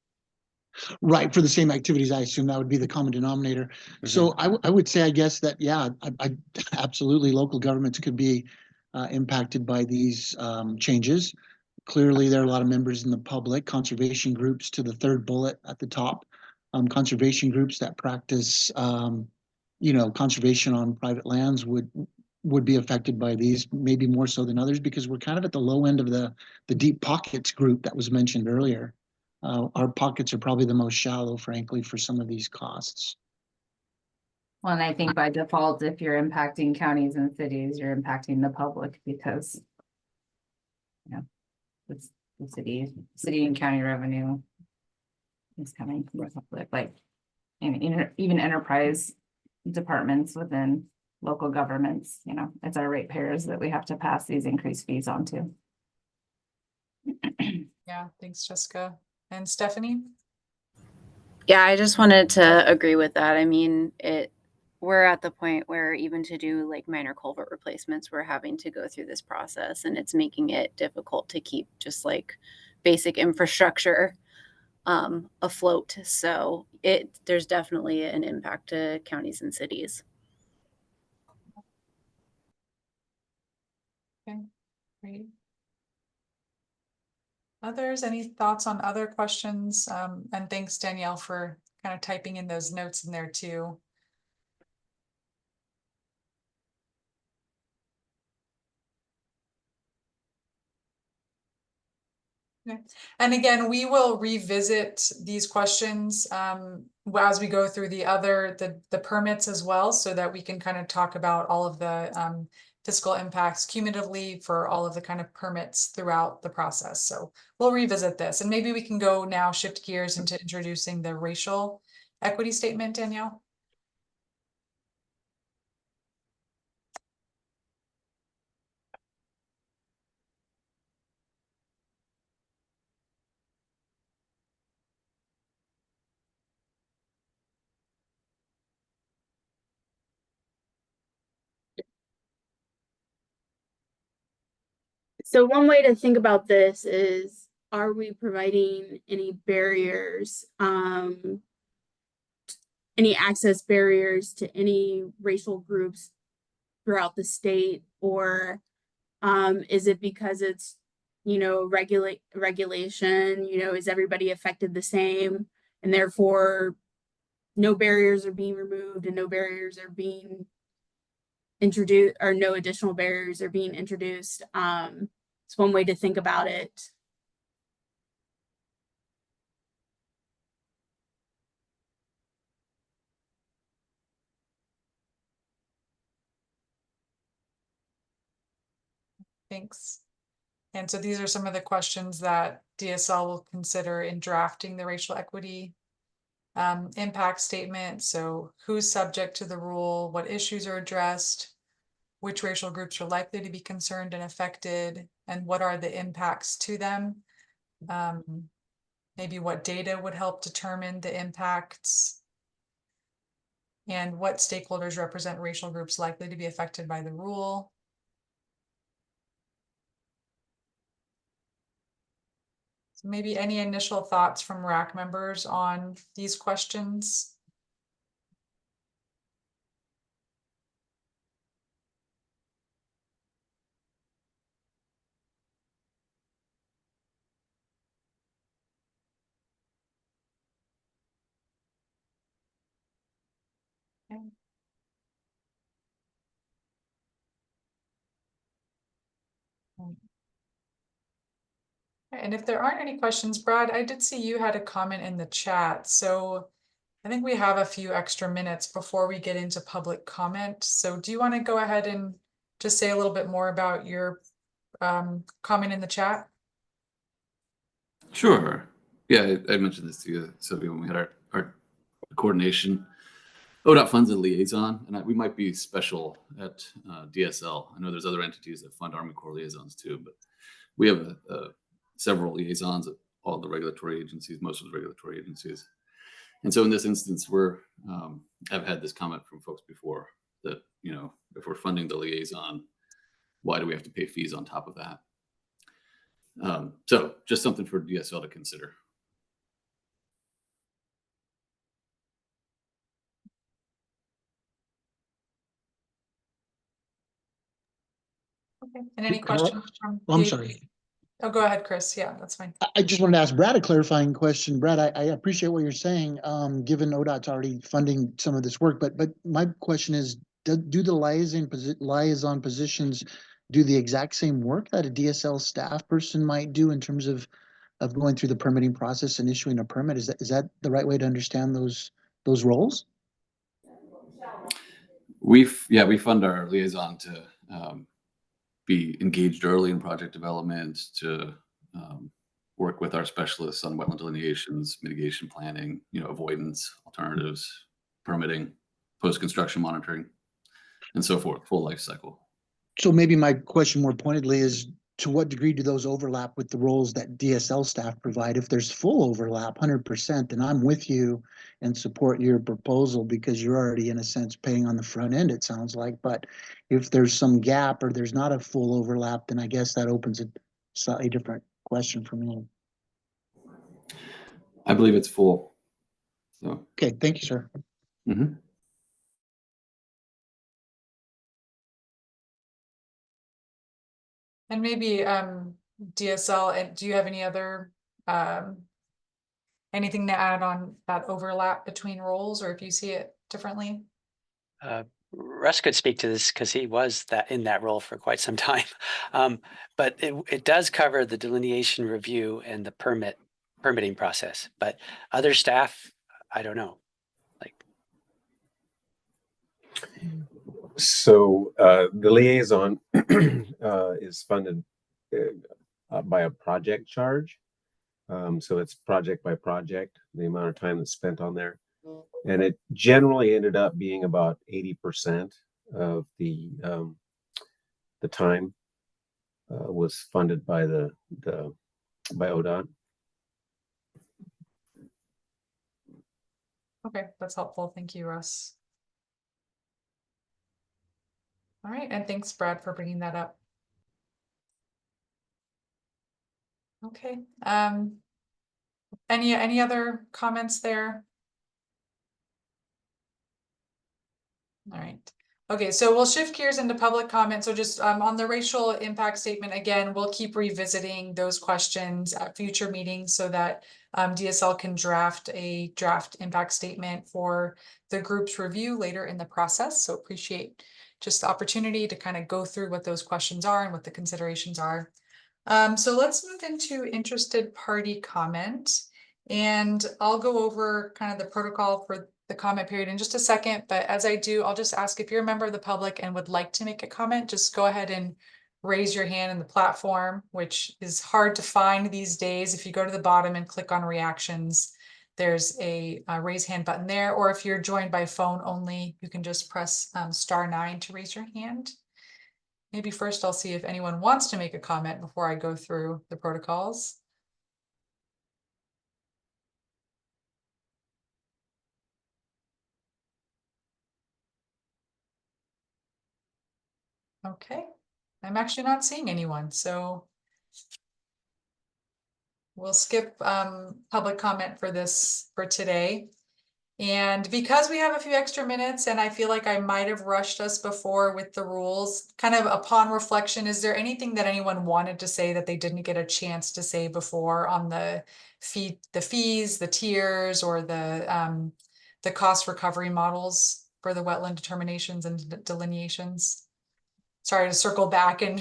S4: Right, for the same activities, I assume that would be the common denominator. So I would say, I guess that, yeah, I absolutely local governments could be impacted by these changes. Clearly, there are a lot of members in the public, conservation groups to the third bullet at the top, conservation groups that practice, you know, conservation on private lands would be affected by these, maybe more so than others, because we're kind of at the low end of the deep pockets group that was mentioned earlier. Our pockets are probably the most shallow, frankly, for some of these costs.
S2: Well, and I think by default, if you're impacting counties and cities, you're impacting the public because it's the city and county revenue is coming from the public, like even enterprise departments within local governments, it's our ratepayers that we have to pass these increased fees on to.
S1: Yeah, thanks, Jessica. And Stephanie?
S10: Yeah, I just wanted to agree with that. I mean, we're at the point where even to do like minor culvert replacements, we're having to go through this process, and it's making it difficult to keep just like basic infrastructure afloat. So there's definitely an impact to counties and cities.
S1: Okay, great. Others, any thoughts on other questions? And thanks, Danielle, for kind of typing in those notes in there too. Yeah. And again, we will revisit these questions as we go through the permits as well, so that we can kind of talk about all of the fiscal impacts cumulatively for all of the kind of permits throughout the process. So we'll revisit this, and maybe we can go now shift gears into introducing the racial equity statement, Danielle.
S14: So one way to think about this is, are we providing any barriers, any access barriers to any racial groups throughout the state, or is it because it's, regulation, is everybody affected the same, and therefore no barriers are being removed and no barriers are being introduced, or no additional barriers are being introduced. It's one way to think about it.
S1: Thanks. And so these are some of the questions that DSL will consider in drafting the racial equity impact statement. So who's subject to the rule, what issues are addressed, which racial groups are likely to be concerned and affected, and what are the impacts to them. Maybe what data would help determine the impacts, and what stakeholders represent racial groups likely to be affected by the rule. So maybe any initial thoughts from RAC members on these questions? Okay. And if there aren't any questions, Brad, I did see you had a comment in the chat. So I think we have a few extra minutes before we get into public comment. So do you want to go ahead and just say a little bit more about your comment in the chat?
S3: Sure. Yeah, I mentioned this to you, Sylvia, when we had our coordination. ODOT funds a liaison, and we might be special at DSL. I know there's other entities that fund Army Corps liaisons too, but we have several liaisons at all the regulatory agencies, most of the regulatory agencies. And so in this instance, I've had this comment from folks before that, if we're funding the liaison, why do we have to pay fees on top of that? So just something for DSL to consider.
S1: Okay. And any questions from
S4: I'm
S1: Dave?
S4: sorry.
S1: Oh, go ahead, Chris. Yeah, that's fine.
S4: I just wanted to ask Brad a clarifying question. Brad, I appreciate what you're saying, given ODOT's already funding some of this work, but my question is, do the liaison positions do the exact same work that a DSL staff person might do in terms of going through the permitting process and issuing a permit? Is that the right way to understand those roles?
S3: We fund our liaison to be engaged early in project development, to work with our specialists on wetland delineations, mitigation planning, avoidance, alternatives, permitting, post-construction monitoring, and so forth, full life cycle.
S4: So maybe my question more pointedly is, to what degree do those overlap with the roles that DSL staff provide? If there's full overlap, 100%, then I'm with you and support your proposal, because you're already in a sense paying on the front end, it sounds like. But if there's some gap or there's not a full overlap, then I guess that opens a slightly different question for me.
S3: I believe it's full. So.
S4: Okay, thank you, sir.
S3: Mm-hmm.
S1: And maybe DSL, do you have any other anything to add on that overlap between roles, or if you see it differently?
S15: Russ could speak to this because he was in that role for quite some time. But it does cover the delineation review and the permitting process. But other staff, I don't know.
S18: So the liaison is funded by a project charge. So it's project by project, the amount of time that's spent on there. And it generally ended up being about 80% of the time was funded by by ODOT.
S1: Okay, that's helpful. Thank you, Russ. All right, and thanks, Brad, for bringing that up. Okay, any other comments there? All right. Okay, so we'll shift gears into public comment. So just on the racial impact statement, again, we'll keep revisiting those questions at future meetings so that DSL can draft a draft impact statement for the group's review later in the process. So appreciate just the opportunity to kind of go through what those questions are and what the considerations are. So let's move into interested party comment. And I'll go over kind of the protocol for the comment period in just a second, but as I do, I'll just ask, if you're a member of the public and would like to make a comment, just go ahead and raise your hand in the platform, which is hard to find these days. If you go to the bottom and click on reactions, there's a raise hand button there, or if you're joined by phone only, you can just press *9 to raise your hand. Maybe first I'll see if anyone wants to make a comment before I go through the protocols. Okay, I'm actually not seeing anyone, so we'll skip public comment for today. And because we have a few extra minutes and I feel like I might have rushed us before with the rules, kind of upon reflection, is there anything that anyone wanted to say that they didn't get a chance to say before on the fees, the tiers, or the cost recovery models for the wetland determinations and delineations? Sorry to circle back and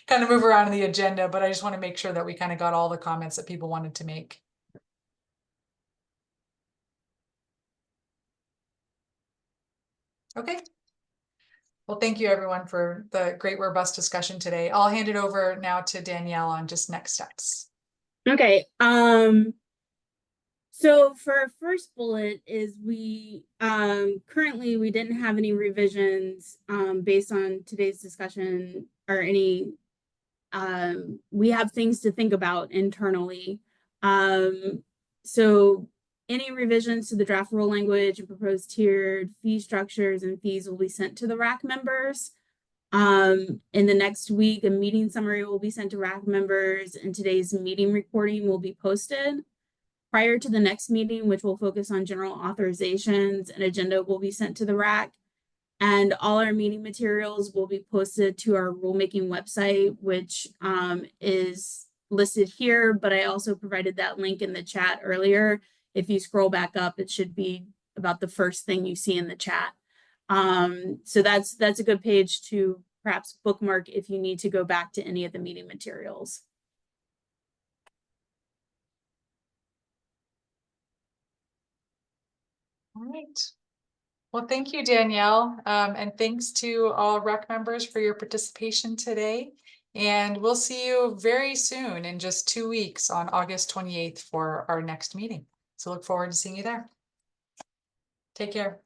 S1: kind of move around in the agenda, but I just want to make sure that we kind of got all the comments that people wanted to make. Okay. Well, thank you everyone for the great robust discussion today. I'll hand it over now to Danielle on just next steps.
S14: Okay. So for our first bullet is we currently we didn't have any revisions based on today's discussion or any we have things to think about internally. So any revisions to the draft rule language and proposed tiered fee structures and fees will be sent to the RAC members. In the next week, a meeting summary will be sent to RAC members and today's meeting recording will be posted. Prior to the next meeting, which will focus on general authorizations, an agenda will be sent to the RAC, and all our meeting materials will be posted to our rulemaking website, which is listed here, but I also provided that link in the chat earlier. If you scroll back up, it should be about the first thing you see in the chat. So that's a good page to perhaps bookmark if you need to go back to any of the meeting materials.
S1: All right. Well, thank you, Danielle. And thanks to all rec members for your participation today. And we'll see you very soon in just 2 weeks on August 28th for our next meeting. So look forward to seeing you there. Take care.